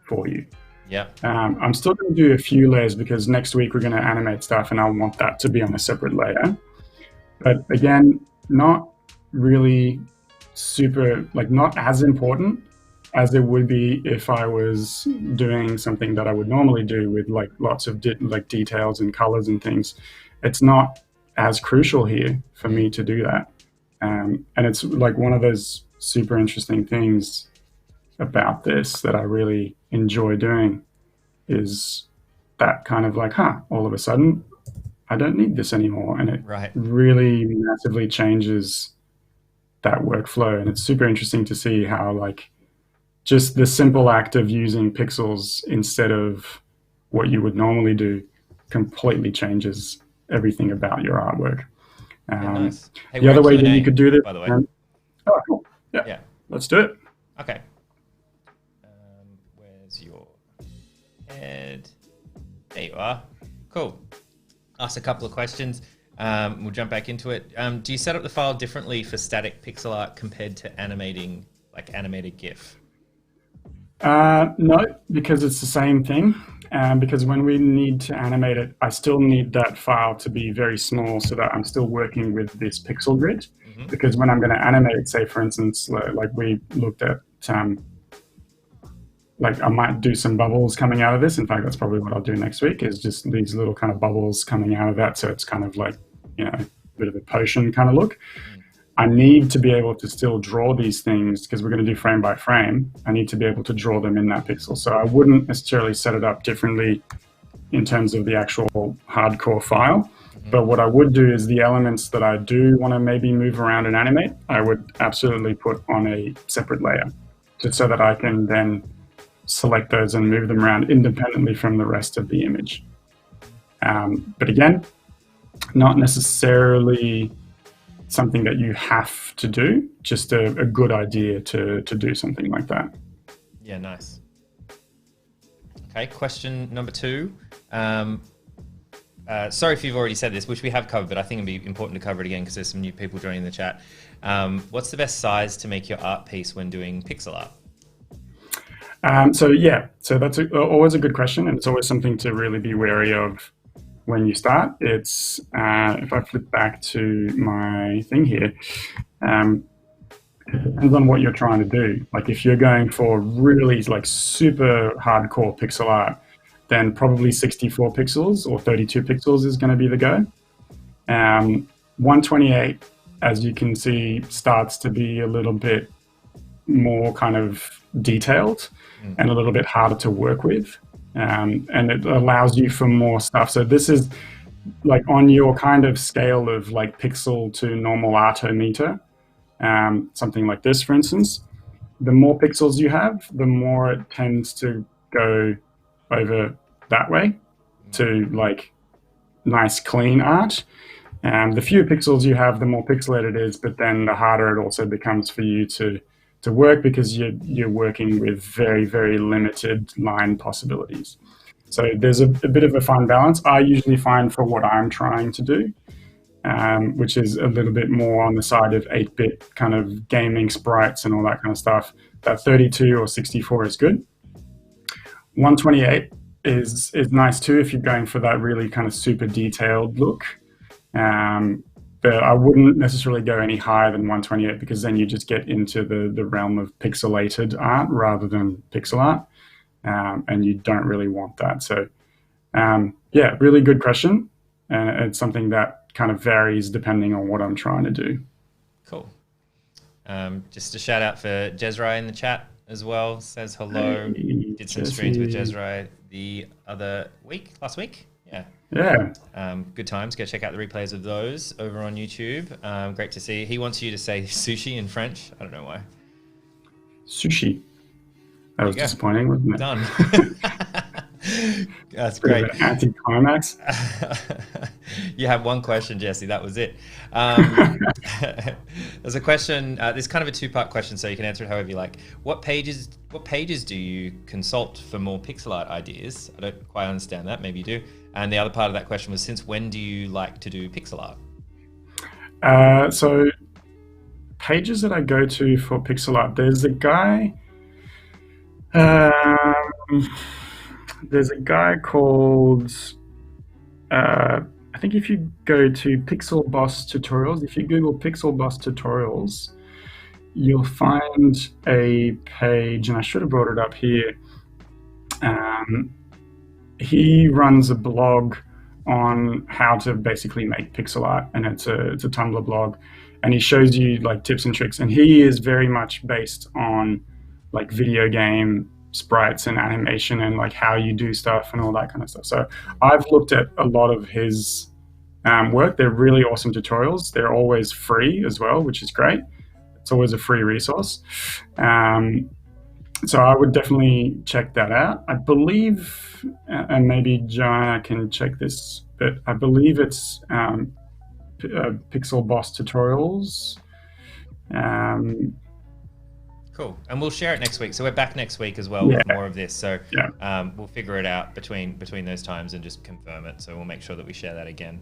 for you. Yeah. I'm still going to do a few layers because next week we're going to animate stuff and I want that to be on a separate layer. But again, not really super, like not as important as it would be if I was doing something that I would normally do with like lots of details and colors and things. It's not as crucial here for me to do that. And it's like one of those super interesting things about this that I really enjoy doing is that kind of like, all of a sudden I don't need this anymore. And it really massively changes that workflow. And it's super interesting to see how like just the simple act of using pixels instead of what you would normally do completely changes everything about your artwork. Nice. Hey, the other way that you could do this, by the way. Oh, cool. Yeah, let's do it. Okay. Where's your head? There you are. Cool. Ask a couple of questions. We'll jump back into it. Do you set up the file differently for static pixel art compared to animating, like animated GIF? No, because it's the same thing. Because when we need to animate it, I still need that file to be very small so that I'm still working with this pixel grid. Because when I'm going to animate, say for instance, like we looked at, like I might do some bubbles coming out of this. In fact, that's probably what I'll do next week, is just these little kind of bubbles coming out of that. So it's kind of like, a bit of a potion kind of look. I need to be able to still draw these things because we're going to do frame by frame. I need to be able to draw them in that pixel. So I wouldn't necessarily set it up differently in terms of the actual hardcore file. But what I would do is the elements that I do want to maybe move around and animate, I would absolutely put on a separate layer, just so that I can then select those and move them around independently from the rest of the image. But again, not necessarily something that you have to do, just a good idea to do something like that. Yeah, nice. Okay, question number 2. Sorry if you've already said this, which we have covered, but I think it'd be important to cover it again because there's some new people joining the chat. What's the best size to make your art piece when doing pixel art? So that's always a good question, and it's always something to really be wary of when you start. It's if I flip back to my thing here, it depends on what you're trying to do. Like if you're going for really like super hardcore pixel art, then probably 64 pixels or 32 pixels is going to be the go. 128, as you can see, starts to be a little bit more kind of detailed and a little bit harder to work with. And it allows you for more stuff. So this is like on your kind of scale of like pixel to normal artometer, something like this, for instance. The more pixels you have, the more it tends to go over that way to like nice clean art. The fewer pixels you have, the more pixelated it is, but then the harder it also becomes for you to work because you're working with very, very limited line possibilities. So there's a bit of a fine balance. I usually find for what I'm trying to do, which is a little bit more on the side of 8-bit kind of gaming sprites and all that kind of stuff, that 32 or 64 is good. 128 is nice too if you're going for that really kind of super detailed look. But I wouldn't necessarily go any higher than 128 because then you just get into the realm of pixelated art rather than pixel art, and you don't really want that. So really good question. It's something that kind of varies depending on what I'm trying to do. Cool. Just a shout out for Jezrai in the chat as well. Says hello. Hey, did some streams with Jezrai the other week, last week. Yeah. Yeah. Good times. Go check out the replays of those over on YouTube. Great to see. He wants you to say sushi in French. I don't know why. Sushi. That was disappointing, wasn't it? Done. That's great. Anti-climax. You have one question, Jesse. That was it. There's a question. There's kind of a two-part question, so you can answer it however you like. What pages do you consult for more pixel art ideas? I don't quite understand that. Maybe you do. And the other part of that question was, since when do you like to do pixel art? So pages that I go to for pixel art, there's a guy. There's a guy called. I think if you go to Pixel Boss Tutorials, if you Google Pixel Boss Tutorials, you'll find a page, and I should have brought it up here. He runs a blog on how to basically make pixel art, and it's a Tumblr blog, and he shows you like tips and tricks, and he is very much based on like video game sprites and animation and like how you do stuff and all that kind of stuff. So I've looked at a lot of his work. They're really awesome tutorials. They're always free as well, which is great. It's always a free resource. So I would definitely check that out. I believe, and maybe Joanna can check this, but I believe it's Pixel Boss Tutorials. Cool. And we'll share it next week. So we're back next week as well with more of this. So we'll figure it out between those times and just confirm it. So we'll make sure that we share that again.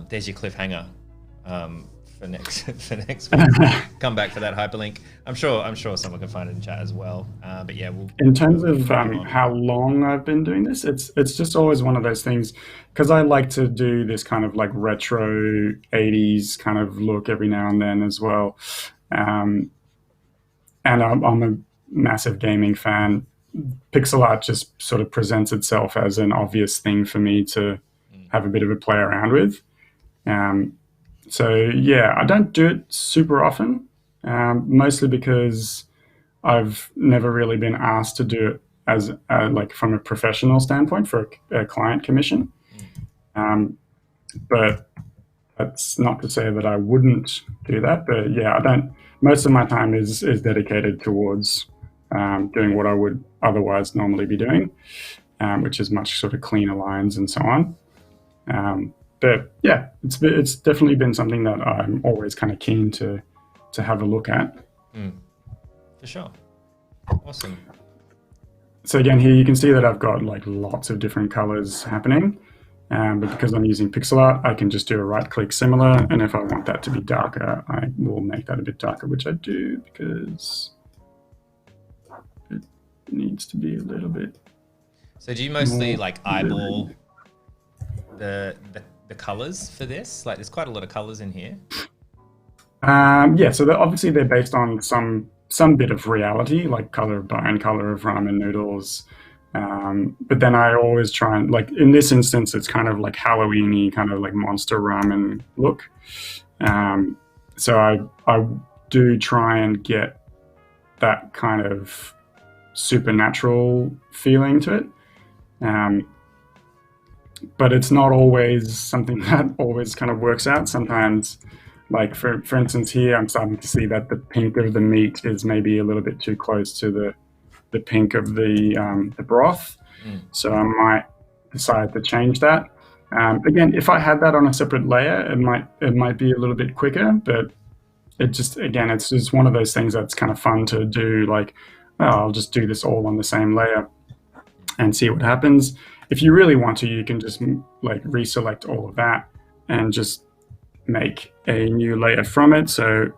There's your cliffhanger for next week. Come back for that hyperlink. I'm sure someone can find it in chat as well. But yeah, in terms of how long I've been doing this, it's just always one of those things, because I like to do this kind of like retro 80s kind of look every now and then as well. And I'm a massive gaming fan. Pixel art just sort of presents itself as an obvious thing for me to have a bit of a play around with. So yeah, I don't do it super often, mostly because I've never really been asked to do it as like from a professional standpoint for a client commission. But that's not to say that I wouldn't do that. But yeah, I don't. Most of my time is dedicated towards doing what I would otherwise normally be doing, which is much sort of cleaner lines and so on. But yeah, it's definitely been something that I'm always kind of keen to have a look at. For sure. Awesome. So again, here you can see that I've got like lots of different colors happening. But because I'm using pixel art, I can just do a right click similar. And if I want that to be darker, I will make that a bit darker, which I do because it needs to be a little bit. So do you mostly like eyeball the colors for this? Like there's quite a lot of colors in here. Yeah, so obviously they're based on some bit of reality, like color of bone, color of ramen noodles. But then I always try and, like in this instance, it's kind of like Halloween-y, kind of like monster ramen look. So I do try and get that kind of supernatural feeling to it. But it's not always something that always kind of works out. Sometimes, like for instance here, I'm starting to see that the pink of the meat is maybe a little bit too close to the pink of the broth. So I might decide to change that. Again, if I had that on a separate layer, it might be a little bit quicker, but it's just one of those things that's kind of fun to do. Like, oh, I'll just do this all on the same layer and see what happens. If you really want to, you can just like reselect all of that and just make a new layer from it. So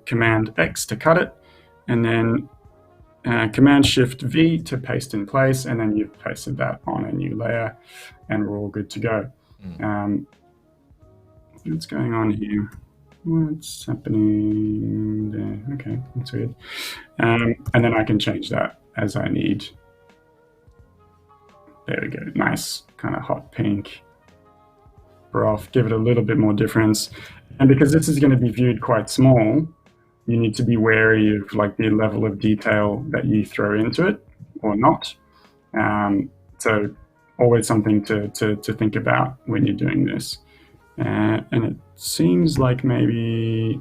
Command X to cut it, and then Command Shift V to paste in place, and then you've pasted that on a new layer, and we're all good to go. What's going on here? What's happening there? Okay, that's weird. And then I can change that as I need. There we go. Nice kind of hot pink broth. Give it a little bit more difference. And because this is going to be viewed quite small, you need to be wary of like the level of detail that you throw into it or not. So always something to think about when you're doing this. And it seems like maybe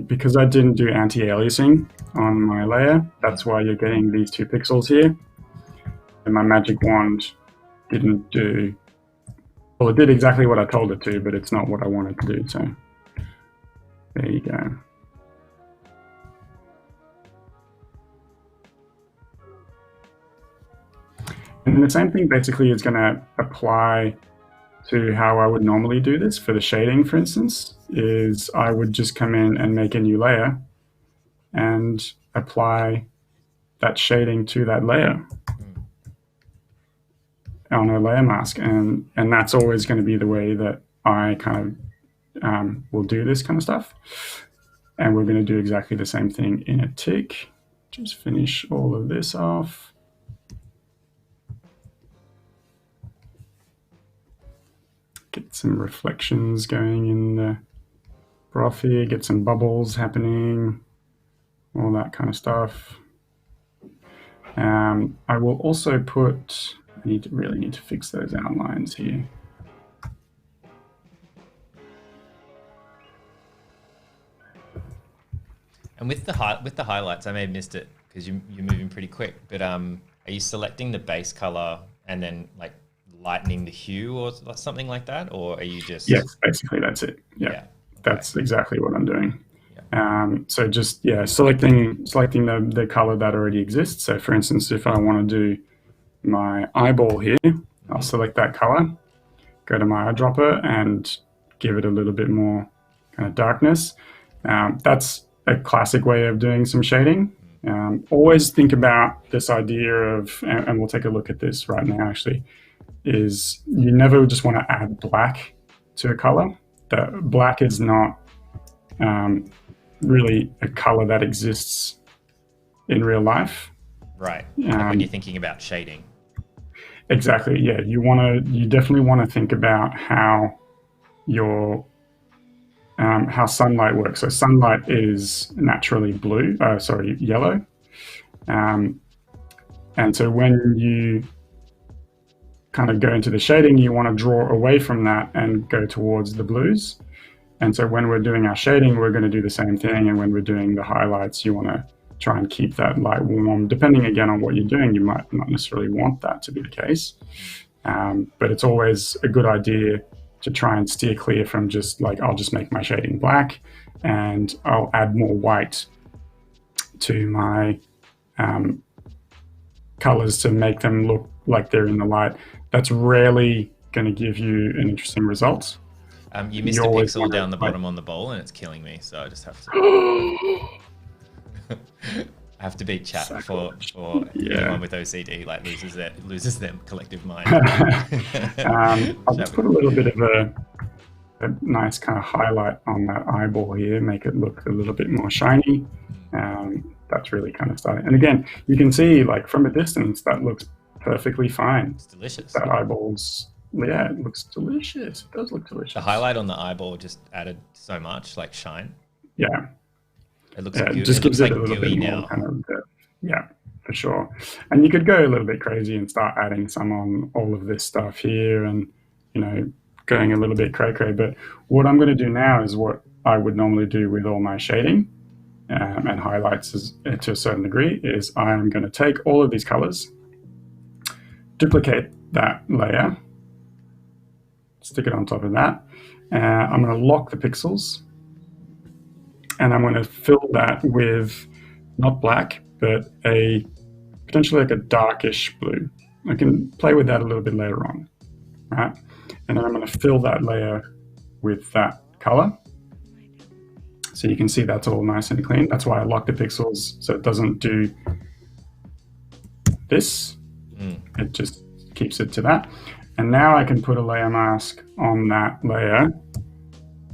because I didn't do anti-aliasing on my layer, that's why you're getting these 2 pixels here. And my magic wand didn't do, well, it did exactly what I told it to, but it's not what I wanted to do. So there you go. And the same thing basically is going to apply to how I would normally do this for the shading, for instance, is I would just come in and make a new layer and apply that shading to that layer on a layer mask. And that's always going to be the way that I kind of will do this kind of stuff. And we're going to do exactly the same thing in a tick. Just finish all of this off. Get some reflections going in the broth here, get some bubbles happening, all that kind of stuff. I will also put, I really need to fix those outlines here. And with the highlights, I may have missed it because you're moving pretty quick, but are you selecting the base color and then like lightening the hue or something like that, or are you just... Yes, basically that's it. Yeah. That's exactly what I'm doing. So just selecting the color that already exists. So for instance, if I want to do my eyeball here, I'll select that color, go to my eyedropper and give it a little bit more kind of darkness. That's a classic way of doing some shading. Always think about this idea of, and we'll take a look at this right now actually, is you never just want to add black to a color. The black is not really a color that exists in real life. Right. Like when you're thinking about shading. Exactly. Yeah. You definitely want to think about how how sunlight works. So sunlight is naturally yellow. And so when you kind of go into the shading, you want to draw away from that and go towards the blues. And so when we're doing our shading, we're going to do the same thing. And when we're doing the highlights, you want to try and keep that light warm. Depending again on what you're doing, you might not necessarily want that to be the case. But it's always a good idea to try and steer clear from just like, I'll just make my shading black and I'll add more white to my colors to make them look like they're in the light. That's rarely going to give you an interesting result. You missed a pixel down the bottom on the bowl, and it's killing me. So I just have to. I have to beat chat or anyone with OCD like loses their collective mind. I'll just put a little bit of a nice kind of highlight on that eyeball here, make it look a little bit more shiny. That's really kind of starting. And again, you can see like from a distance that looks perfectly fine. It's delicious. That eyeball's, yeah, it looks delicious. It does look delicious. The highlight on the eyeball just added so much like shine. Yeah. It looks it just gives it a little bit more kind of depth. Yeah, for sure. And you could go a little bit crazy and start adding some on all of this stuff here and, you know, going a little bit cray-cray. But what I'm going to do now is what I would normally do with all my shading and highlights to a certain degree, is I'm going to take all of these colors, duplicate that layer, stick it on top of that. I'm going to lock the pixels. And I'm going to fill that with not black, but a potentially like a darkish blue. I can play with that a little bit later on, right? And then I'm going to fill that layer with that color. So you can see that's all nice and clean. That's why I lock the pixels so it doesn't do this. It just keeps it to that. And now I can put a layer mask on that layer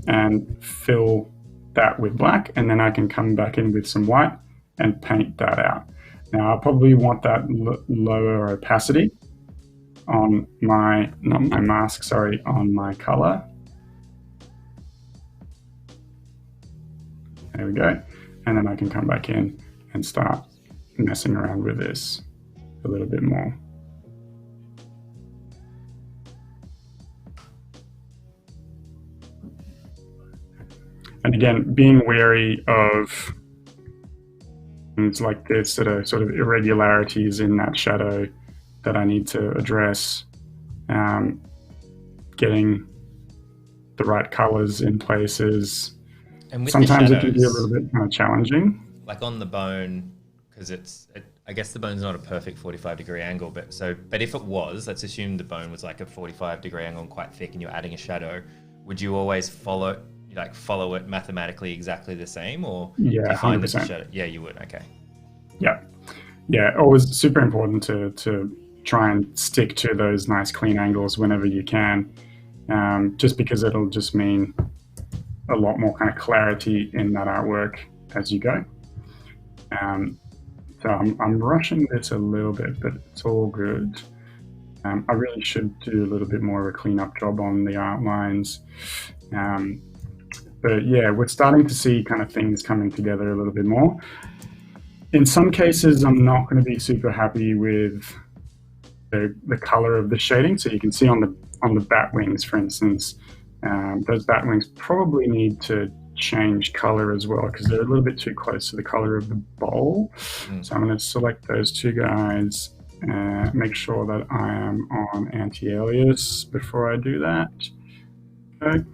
and fill that with black, and then I can come back in with some white and paint that out. Now I'll probably want that lower opacity on my, not my mask, sorry, on my color. There we go. And then I can come back in and start messing around with this a little bit more. And again, being wary of things like this that are sort of irregularities in that shadow that I need to address, getting the right colors in places. And with sometimes the shadows, it can be a little bit kind of challenging. Like on the bone, because I guess the bone's not a perfect 45-degree angle, but if it was, let's assume the bone was like a 45-degree angle and quite thick and you're adding a shadow, would you always follow it mathematically exactly the same, or do you find 100%. The shadow? Yeah, you would. Okay. Yeah. Always super important to try and stick to those nice clean angles whenever you can, just because it'll just mean a lot more kind of clarity in that artwork as you go. So I'm rushing this a little bit, but it's all good. I really should do a little bit more of a cleanup job on the outlines. But yeah, we're starting to see kind of things coming together a little bit more. In some cases, I'm not going to be super happy with the color of the shading. So you can see on the bat wings, for instance, those bat wings probably need to change color as well because they're a little bit too close to the color of the bowl. So I'm going to select those two guys, make sure that I am on anti-alias before I do that. Okay.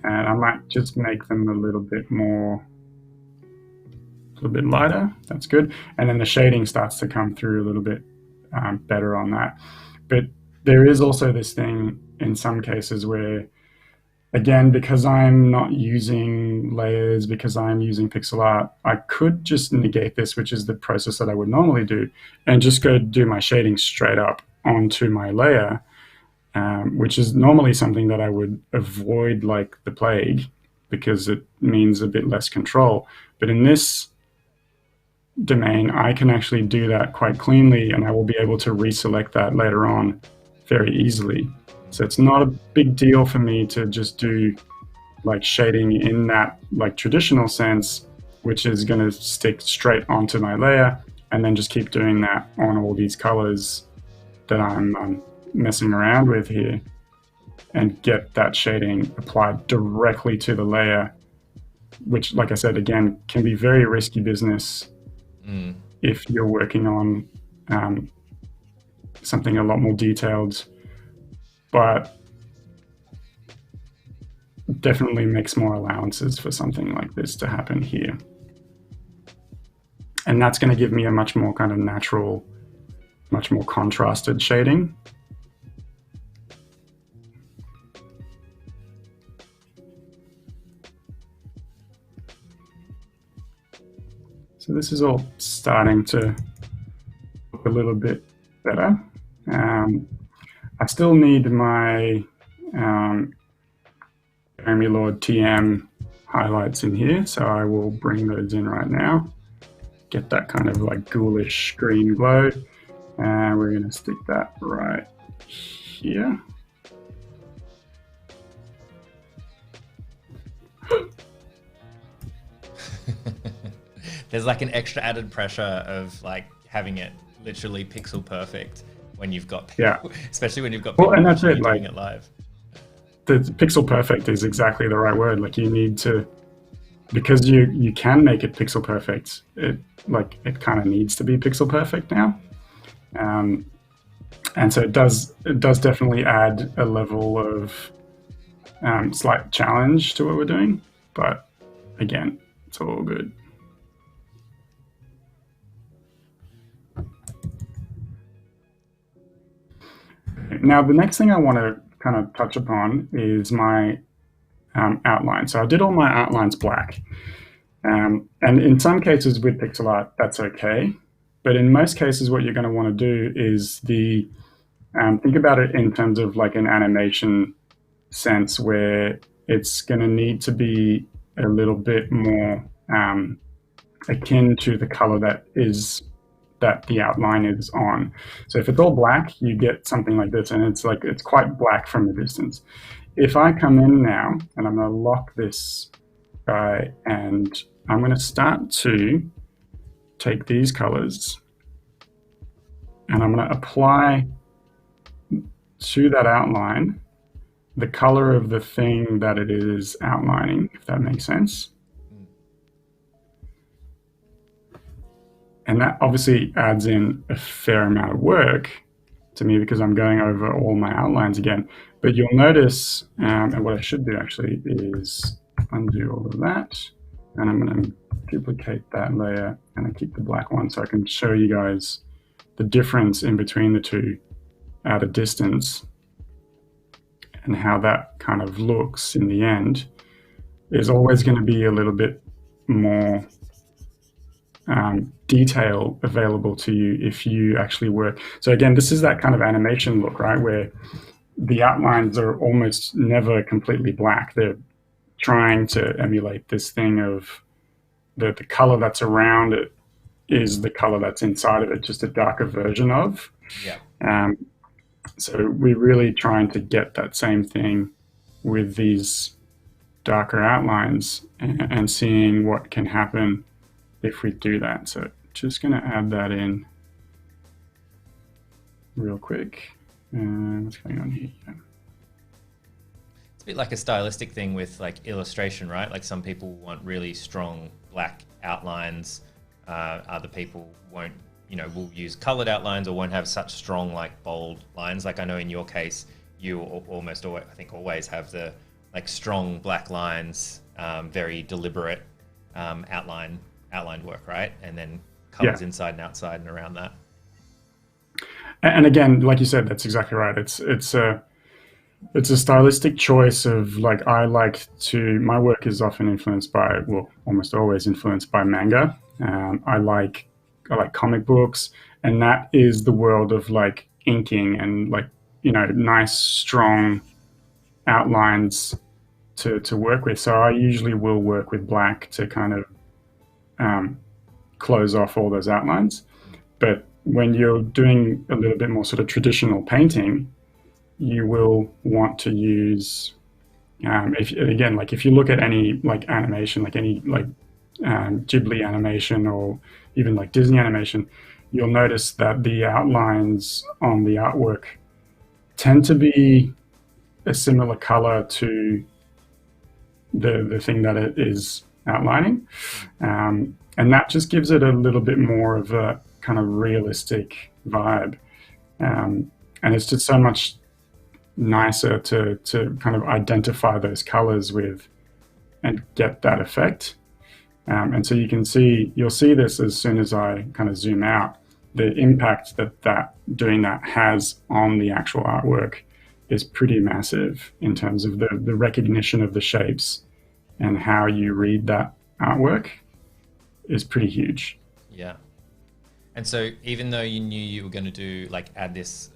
And I might just make them a little bit lighter. That's good. And then the shading starts to come through a little bit better on that. But there is also this thing in some cases where, again, because I'm not using layers, because I'm using pixel art, I could just negate this, which is the process that I would normally do, and just go do my shading straight up onto my layer. Which is normally something that I would avoid like the plague because it means a bit less control. But in this domain, I can actually do that quite cleanly and I will be able to reselect that later on very easily. So it's not a big deal for me to just do like shading in that like traditional sense, which is going to stick straight onto my layer and then just keep doing that on all these colors that I'm messing around with here and get that shading applied directly to the layer, which, like I said, again, can be very risky business if you're working on something a lot more detailed. But definitely makes more allowances for something like this to happen here. And that's going to give me a much more kind of natural, much more contrasted shading. So this is all starting to look a little bit better. I still need my Jeremy Lord TM highlights in here, so I will bring those in right now. Get that kind of like ghoulish green glow, and we're going to stick that right here. There's like an extra added pressure of like having it literally pixel perfect when you've got people, especially when you've got people and that's it, doing it live. The pixel perfect is exactly the right word. Like, you need to, because you can make it pixel perfect, it kind of needs to be pixel perfect now. And so it does definitely add a level of slight challenge to what we're doing, but again, it's all good. Now, the next thing I want to kind of touch upon is my outline. So I did all my outlines black. And in some cases with pixel art, that's okay. But in most cases, what you're going to want to do is think about it in terms of like an animation sense, where it's going to need to be a little bit more akin to the color that the outline is on. So if it's all black, you get something like this, and it's quite black from a distance. If I come in now and I'm going to lock this guy, and I'm going to start to take these colors and I'm going to apply to that outline the color of the thing that it is outlining, if that makes sense. And that obviously adds in a fair amount of work to me because I'm going over all my outlines again. But you'll notice, and what I should do actually is undo all of that. And I'm going to duplicate that layer and I keep the black one so I can show you guys the difference in between the two at a distance, and how that kind of looks in the end is always going to be a little bit more detail available to you if you actually work. So again, this is that kind of animation look, right, where the outlines are almost never completely black. They're trying to emulate this thing of the color that's around it is the color that's inside of it, just a darker version of. Yeah. So we're really trying to get that same thing with these darker outlines and seeing what can happen if we do that. So just going to add that in real quick. What's going on here? Yeah. It's a bit like a stylistic thing with like illustration, right? Like some people want really strong black outlines. Other people won't, will use colored outlines or won't have such strong, like bold lines. Like I know in your case, you almost always, I think always have the like strong black lines, very deliberate outlined work, right? And then colors inside and outside and around that. And again, like you said, that's exactly right. It's a stylistic choice of like, my work is often influenced by, well, almost always influenced by manga. I like comic books, and that is the world of like inking and like, nice, strong outlines to work with. So I usually will work with black to kind of close off all those outlines. But when you're doing a little bit more sort of traditional painting, you will want to use, if you look at any like animation, like any like Ghibli animation or even like Disney animation, you'll notice that the outlines on the artwork tend to be a similar color to the thing that it is outlining. And that just gives it a little bit more of a kind of realistic vibe. And it's just so much nicer to kind of identify those colors with and get that effect. And so you'll see this as soon as I kind of zoom out, the impact that doing that has on the actual artwork is pretty massive in terms of the recognition of the shapes, and how you read that artwork is pretty huge. Yeah. And so even though you knew you were going to do like add this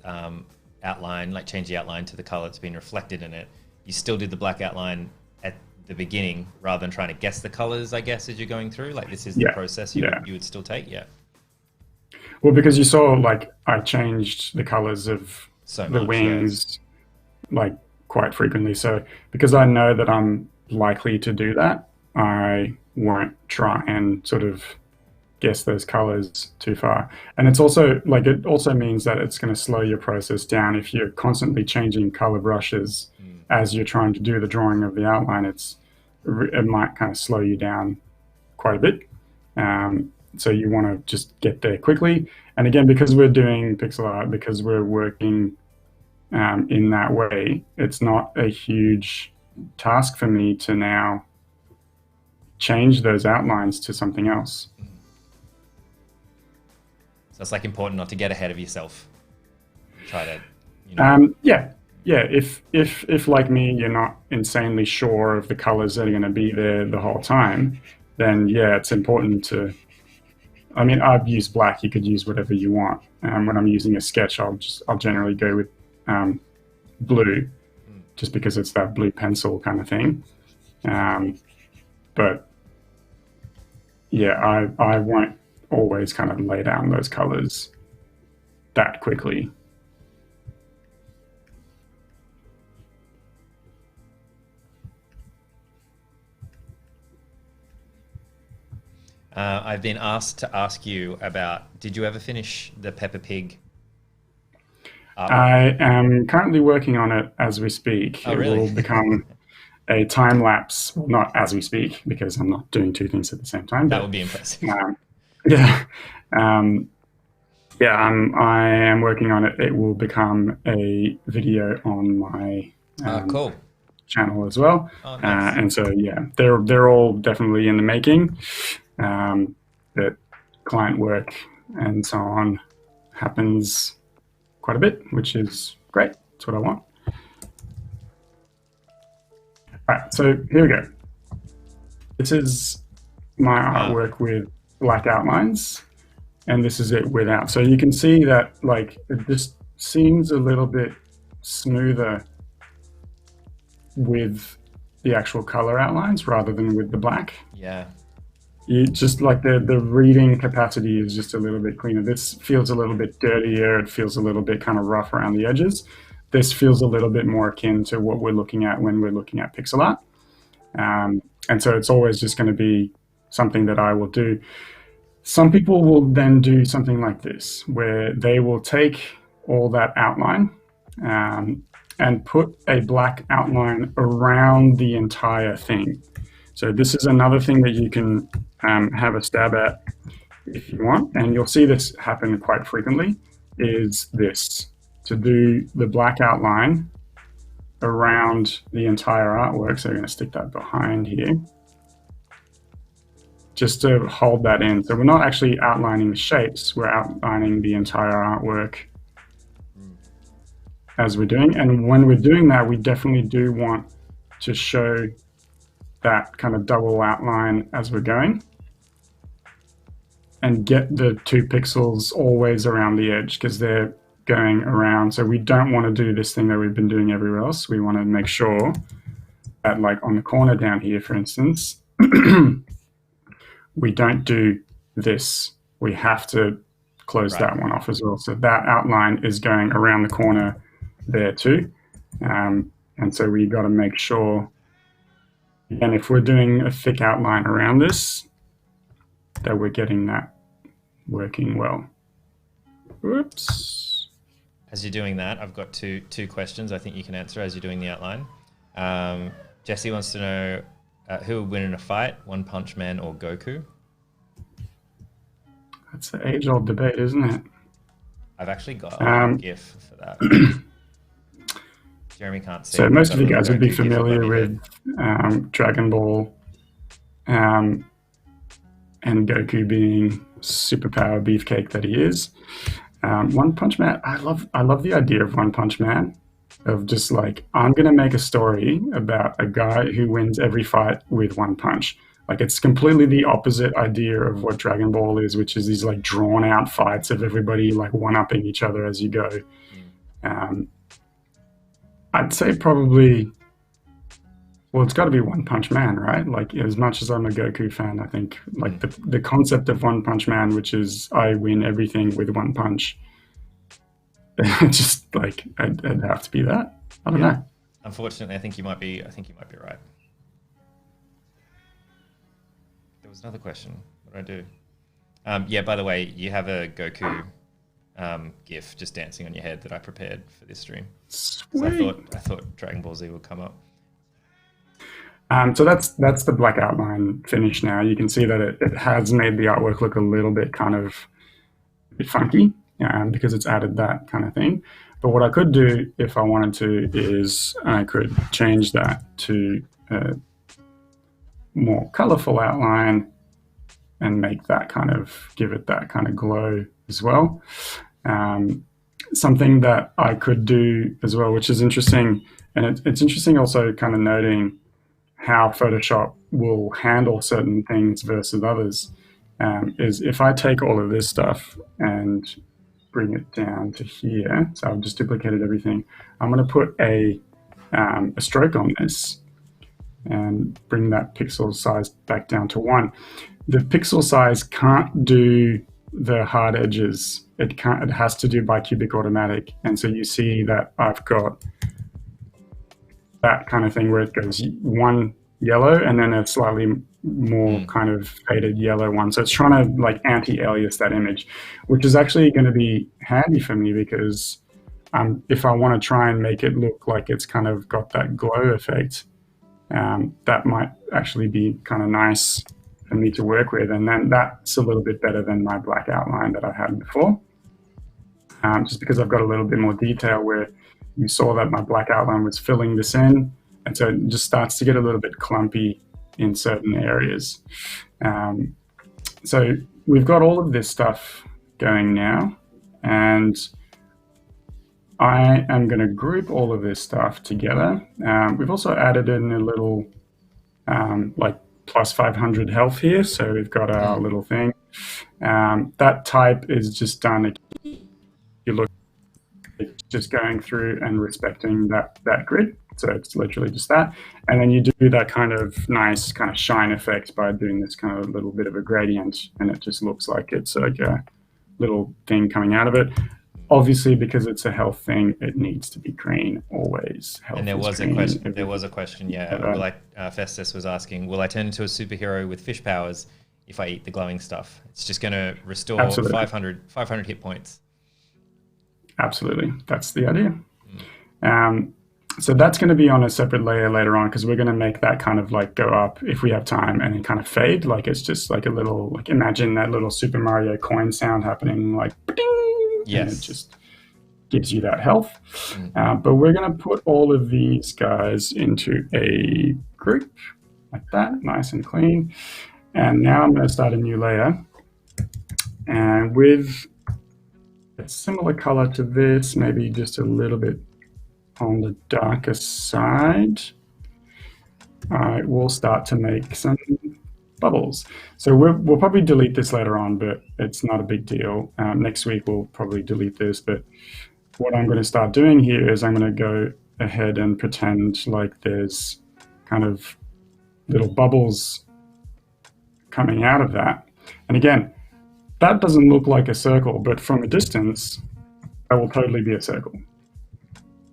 outline, like change the outline to the color that's been reflected in it, you still did the black outline at the beginning rather than trying to guess the colors, I guess, as you're going through? Like this is the process you would still take? Yeah. Well, because you saw, like, I changed the colors of the wings, like, quite frequently. So because I know that I'm likely to do that, I won't try and sort of guess those colors too far. And it's also like, it also means that it's going to slow your process down if you're constantly changing color brushes as you're trying to do the drawing of the outline. It might kind of slow you down quite a bit. So you want to just get there quickly. And again, because we're doing pixel art, because we're working in that way, it's not a huge task for me to now change those outlines to something else. So it's like important not to get ahead of yourself. Try to, you know. Yeah. If like me, you're not insanely sure of the colors that are going to be there the whole time, then yeah, it's important to. I mean, I've used black. You could use whatever you want. When I'm using a sketch, I'll generally go with blue, just because it's that blue pencil kind of thing. But yeah, I won't always kind of lay down those colors that quickly. I've been asked to ask you about, did you ever finish the Peppa Pig artwork? I am currently working on it as we speak. Oh, really? It will become a time lapse, well, not as we speak, because I'm not doing two things at the same time. That would be impressive. Yeah. I am working on it. It will become a video on my cool. channel as well. Oh, nice. And so, yeah, they're all definitely in the making. That client work and so on happens quite a bit, which is great. That's what I want. All right, so here we go. This is my artwork with black outlines, and this is it without. So you can see that, like, it just seems a little bit smoother with the actual color outlines rather than with the black. Yeah. You just like the reading capacity is just a little bit cleaner. This feels a little bit dirtier. It feels a little bit kind of rough around the edges. This feels a little bit more akin to what we're looking at when we're looking at pixel art. And so it's always just going to be something that I will do. Some people will then do something like this, where they will take all that outline and put a black outline around the entire thing. So this is another thing that you can have a stab at if you want, and you'll see this happen quite frequently, is this, to do the black outline around the entire artwork. So we're going to stick that behind here, just to hold that in. So we're not actually outlining the shapes, we're outlining the entire artwork as we're doing. And when we're doing that, we definitely do want to show that kind of double outline as we're going, and get the 2 pixels always around the edge, because they're going around. So we don't want to do this thing that we've been doing everywhere else. We want to make sure that, like on the corner down here, for instance, we don't do this. We have to close that one off as well. So that outline is going around the corner there too. And so we got to make sure, and if we're doing a thick outline around this, that we're getting that working well. Oops. As you're doing that, I've got two questions I think you can answer as you're doing the outline. Jesse wants to know who would win in a fight, One Punch Man or Goku? That's the age-old debate, isn't it? I've actually got a GIF for that. Do you Jeremy can't see. So most of you Got a guys little would be Goku gif familiar above your with head. Dragon Ball, and Goku being superpower beefcake that he is. One Punch Man, I love the idea of One Punch Man, of just like, I'm gonna make a story about a guy who wins every fight with one punch. Like, it's completely the opposite idea of what Dragon Ball is, which is these like drawn out fights of everybody like one upping each other as you go. I'd say probably, well, it's got to be One Punch Man, right? Like, as much as I'm a Goku fan, I think like the concept of One Punch Man, which is I win everything with one punch, just like I'd have to be that. I don't know. Unfortunately, I think you might be right. There was another question. What did I do? Yeah. By the way, you have a Goku GIF just dancing on your head that I prepared for this stream. Sweet. I thought Dragon Ball Z would come up. So that's the black outline finish now. You can see that it has made the artwork look a little bit kind of a bit funky, because it's added that kind of thing. But what I could do if I wanted to is I could change that to a more colorful outline and make that give it that kind of glow as well. Something that I could do as well, which is interesting, and it's interesting also kind of noting how Photoshop will handle certain things versus others, is if I take all of this stuff and bring it down to here, so I've just duplicated everything, I'm going to put a stroke on this and bring that pixel size back down to 1. The pixel size can't do the hard edges. It has to do bicubic automatic. And so you see that I've got that kind of thing where it goes one yellow and then a slightly more kind of faded yellow one. So it's trying to like anti-alias that image, which is actually going to be handy for me because if I want to try and make it look like it's kind of got that glow effect, that might actually be kind of nice for me to work with. And then that's a little bit better than my black outline that I had before, just because I've got a little bit more detail where you saw that my black outline was filling this in. And so it just starts to get a little bit clumpy in certain areas. So we've got all of this stuff going now, and I am going to group all of this stuff together. We've also added in a little like plus 500 health here. So we've got our little thing. That type is just done. You look, just going through and respecting that grid. So it's literally just that. And then you do that kind of nice kind of shine effect by doing this kind of little bit of a gradient, and it just looks like it's like a little thing coming out of it. Obviously, because it's a health thing, it needs to be green always. Health and there was green. There was a question. Yeah, Festus was asking, will I turn into a superhero with fish powers if I eat the glowing stuff? It's just going to restore 500 hit points. Absolutely, that's the idea. So that's going to be on a separate layer later on, because we're going to make that kind of like go up if we have time and then kind of fade. Like it's just like a little, like imagine that little Super Mario coin sound happening, like ding, yes, and it just gives you that health. But we're going to put all of these guys into a group like that, nice and clean. And now I'm going to start a new layer, and with a similar color to this, maybe just a little bit on the darker side, I will start to make some bubbles. So we'll probably delete this later on, but it's not a big deal. Next week we'll probably delete this, but what I'm going to start doing here is I'm going to go ahead and pretend like there's kind of little bubbles coming out of that. And again, that doesn't look like a circle, but from a distance, that will totally be a circle.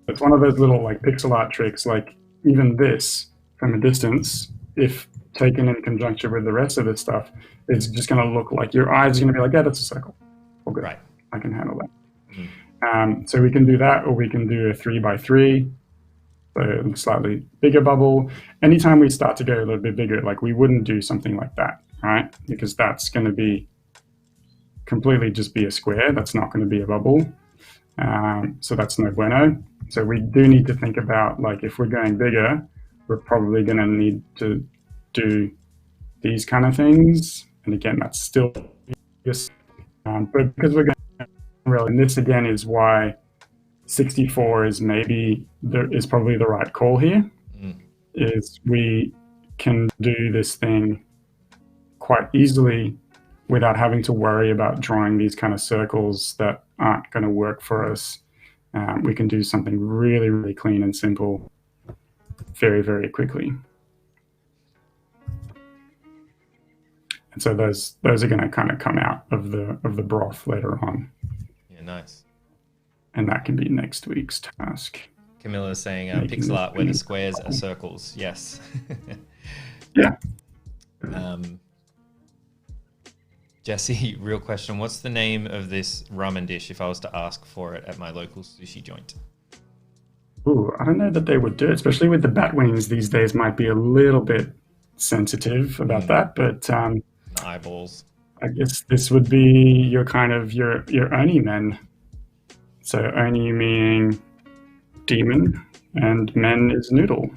It's one of those little like pixel art tricks, like even this from a distance, if taken in conjunction with the rest of this stuff, it's just going to look like your eyes are going to be like, yeah, that's a circle. All good. Right. I can handle that. So we can do that, or we can do a 3x3, so a slightly bigger bubble. Anytime we start to go a little bit bigger, like we wouldn't do something like that, right? Because that's going to be completely just be a square. That's not going to be a bubble. So that's no bueno. So we do need to think about, like, if we're going bigger, we're probably going to need to do these kind of things. And again, that's still just, but because we're going really, and this again is why 64 is probably the right call here. Is we can do this thing quite easily without having to worry about drawing these kind of circles that aren't going to work for us. We can do something really, really clean and simple very, very quickly. And so those are going to kind of come out of the broth later on. Yeah, nice. And that can be next week's task. Camilla's saying pixel art where the squares are circles. Yes. Yeah. Jesse, real question. What's the name of this ramen dish if I was to ask for it at my local sushi joint? Ooh, I don't know that they would do it, especially with the bat wings these days. Might be a little bit sensitive about that, but eyeballs. I guess this would be your kind of your oni men. So oni meaning demon, and men is noodle.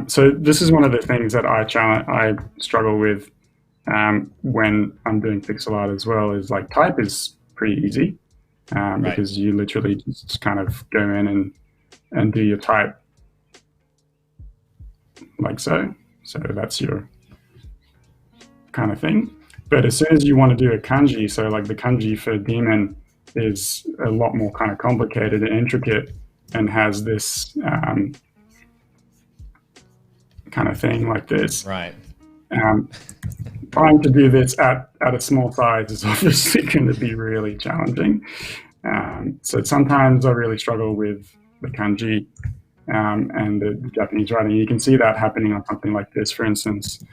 So this is one of the things that I struggle with when I'm doing pixel art as well. Is like type is pretty easy because you literally just kind of go in and do your type like so. So that's your kind of thing. But as soon as you want to do a kanji, so like the kanji for demon is a lot more kind of complicated and intricate and has this kind of thing like this. Right. Trying to do this at a small size is obviously going to be really challenging. So sometimes I really struggle with the kanji and the Japanese writing. You can see that happening on something like this, for instance.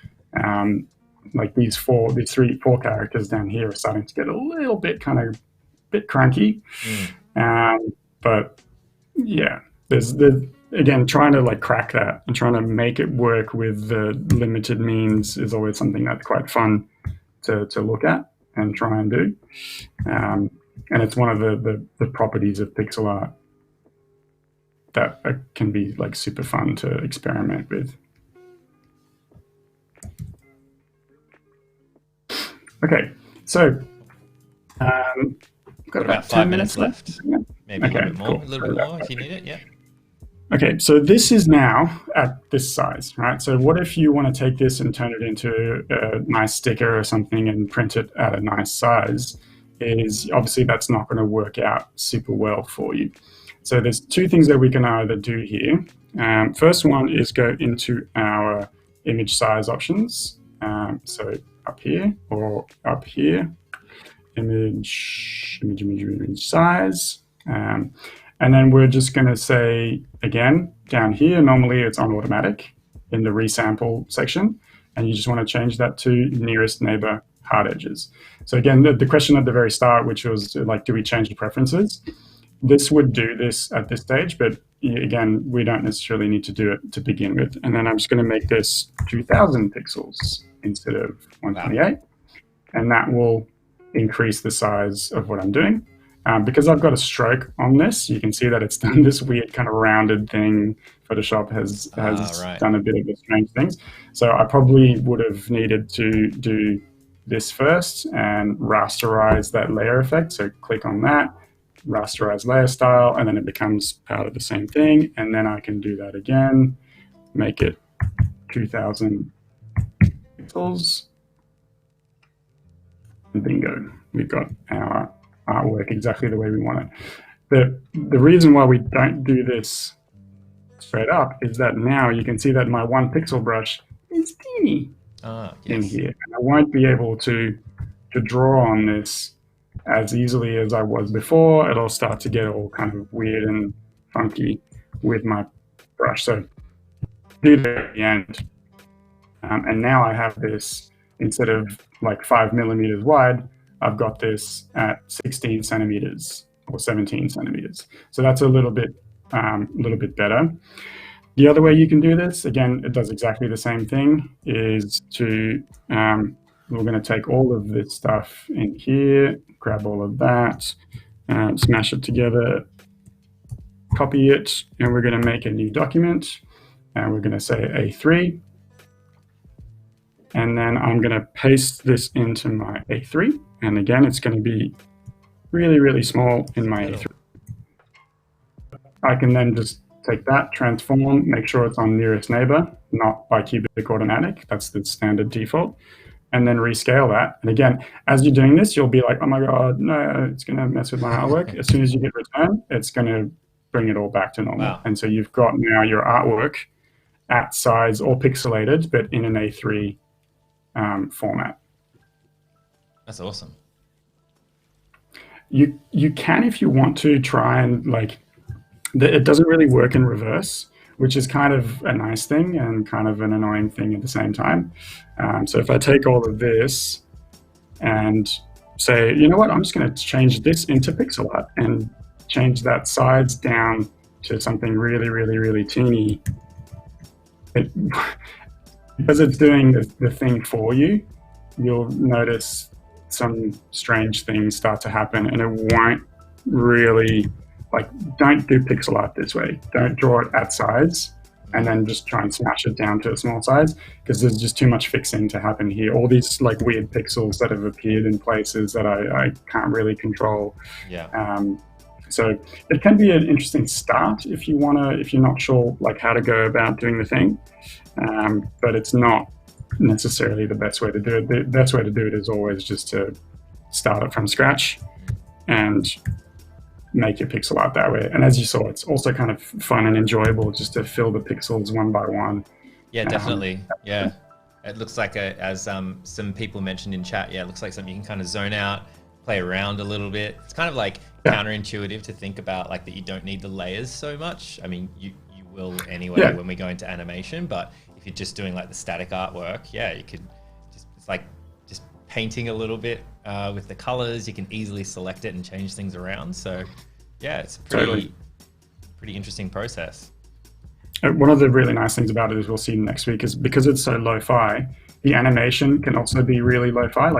Like these four characters down here are starting to get a little bit bit cranky. But yeah, there's again, trying to like crack that and trying to make it work with the limited means is always something that's quite fun to look at and try and do. And it's one of the properties of pixel art that can be like super fun to experiment with. Okay, so got about 5 minutes left. Maybe okay, a little bit more if you need it. Yeah. Okay, so this is now at this size, right? So what if you want to take this and turn it into a nice sticker or something and print it at a nice size? Is obviously that's not going to work out super well for you. So there's two things that we can either do here. First one is go into our image size options. So up here or up here, image size. And then we're just going to say, again, down here, normally it's on automatic in the resample section. And you just want to change that to nearest neighbor hard edges. So again, the question at the very start, which was like, do we change the preferences? This would do this at this stage, but again, we don't necessarily need to do it to begin with. And then I'm just going to make this 2000 pixels instead of 128. Wow. And that will increase the size of what I'm doing. Because I've got a stroke on this, you can see that it's done this weird kind of rounded thing. Photoshop has done a bit of the strange things. So I probably would have needed to do this first and rasterize that layer effect. So click on that, rasterize layer style, and then it becomes part of the same thing. And then I can do that again, make it 2000 pixels. And bingo, we've got our artwork exactly the way we want it. The reason why we don't do this straight up is that now you can see that my 1 pixel brush is teeny in here. And I won't be able to draw on this as easily as I was before. It'll start to get all kind of weird and funky with my brush. So do that at the end. And now I have this, instead of like 5 millimeters wide, I've got this at 16 centimeters or 17 centimeters. So that's a little bit better. The other way you can do this, again, it does exactly the same thing, is to we're going to take all of this stuff in here, grab all of that, smash it together, copy it, and we're going to make a new document. And we're going to say A3. And then I'm going to paste this into my A3. And again, it's going to be really, really small in my A3. I can then just take that, transform, make sure it's on nearest neighbor, not by cubic automatic. That's the standard default. And then rescale that. And again, as you're doing this, you'll be like, oh my God, no, it's going to mess with my artwork. As soon as you hit return, it's going to bring it all back to normal. Wow. And so you've got now your artwork at size or pixelated, but in an A3 format. That's awesome. You can, if you want to, try and it doesn't really work in reverse, which is kind of a nice thing and kind of an annoying thing at the same time. So if I take all of this and say, you know what, I'm just going to change this into pixel art and change that size down to something really, really, really teeny. Because it's doing the thing for you, you'll notice some strange things start to happen, and it won't really, don't do pixel art this way. Don't draw it at size and then just try and smash it down to a small size, because there's just too much fixing to happen here. All these weird pixels that have appeared in places that I can't really control. Yeah. So it can be an interesting start if you're not sure how to go about doing the thing, but it's not necessarily the best way to do it. The best way to do it is always just to start it from scratch and make your pixel art that way. And as you saw, it's also kind of fun and enjoyable just to fill the pixels one by one. Yeah, definitely. Yeah. It looks like, as some people mentioned in chat, it looks like something you can kind of zone out, play around a little bit. It's kind of counterintuitive to think about that you don't need the layers so much. I mean, you will anyway when we go into animation, but if you're just doing the static artwork, you could it's just painting a little bit with the colors. You can easily select it and change things around. So it's a pretty interesting process. One of the really nice things about it, as we'll see next week, is because it's so lo-fi, the animation can also be really lo-fi,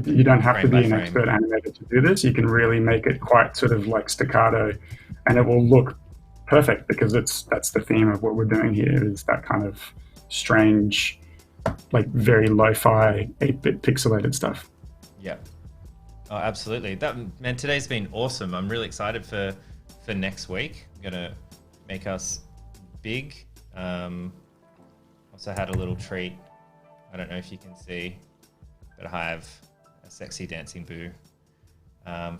you don't have to be an expert animator to do this. You can really make it quite sort of staccato, and it will look perfect, because that's the theme of what we're doing here, is that kind of strange, very lo-fi 8-bit pixelated stuff. Yeah. Oh, absolutely. Man, today's been awesome. I'm really excited for next week. I'm gonna make us big. Also had a little treat. I don't know if you can see, but I have a sexy dancing boo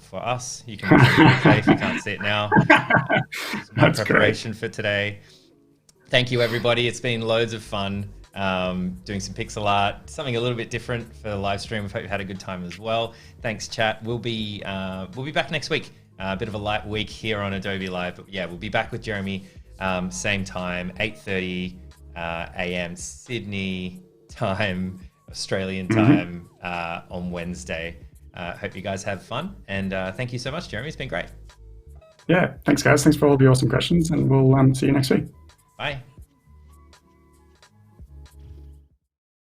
for us. You can see it if you can't see it now. My preparation for today. Thank you, everybody. It's been loads of fun doing some pixel art, something a little bit different for the live stream. We hope you had a good time as well. Thanks, chat. We'll be back next week. A bit of a light week here on Adobe Live, but we'll be back with Jeremy same time, 8:30 a.m. Sydney time, Australian time on Wednesday. Hope you guys have fun, and thank you so much, Jeremy. It's been great. Yeah, thanks guys. Thanks for all the awesome questions, and we'll see you next week. Bye.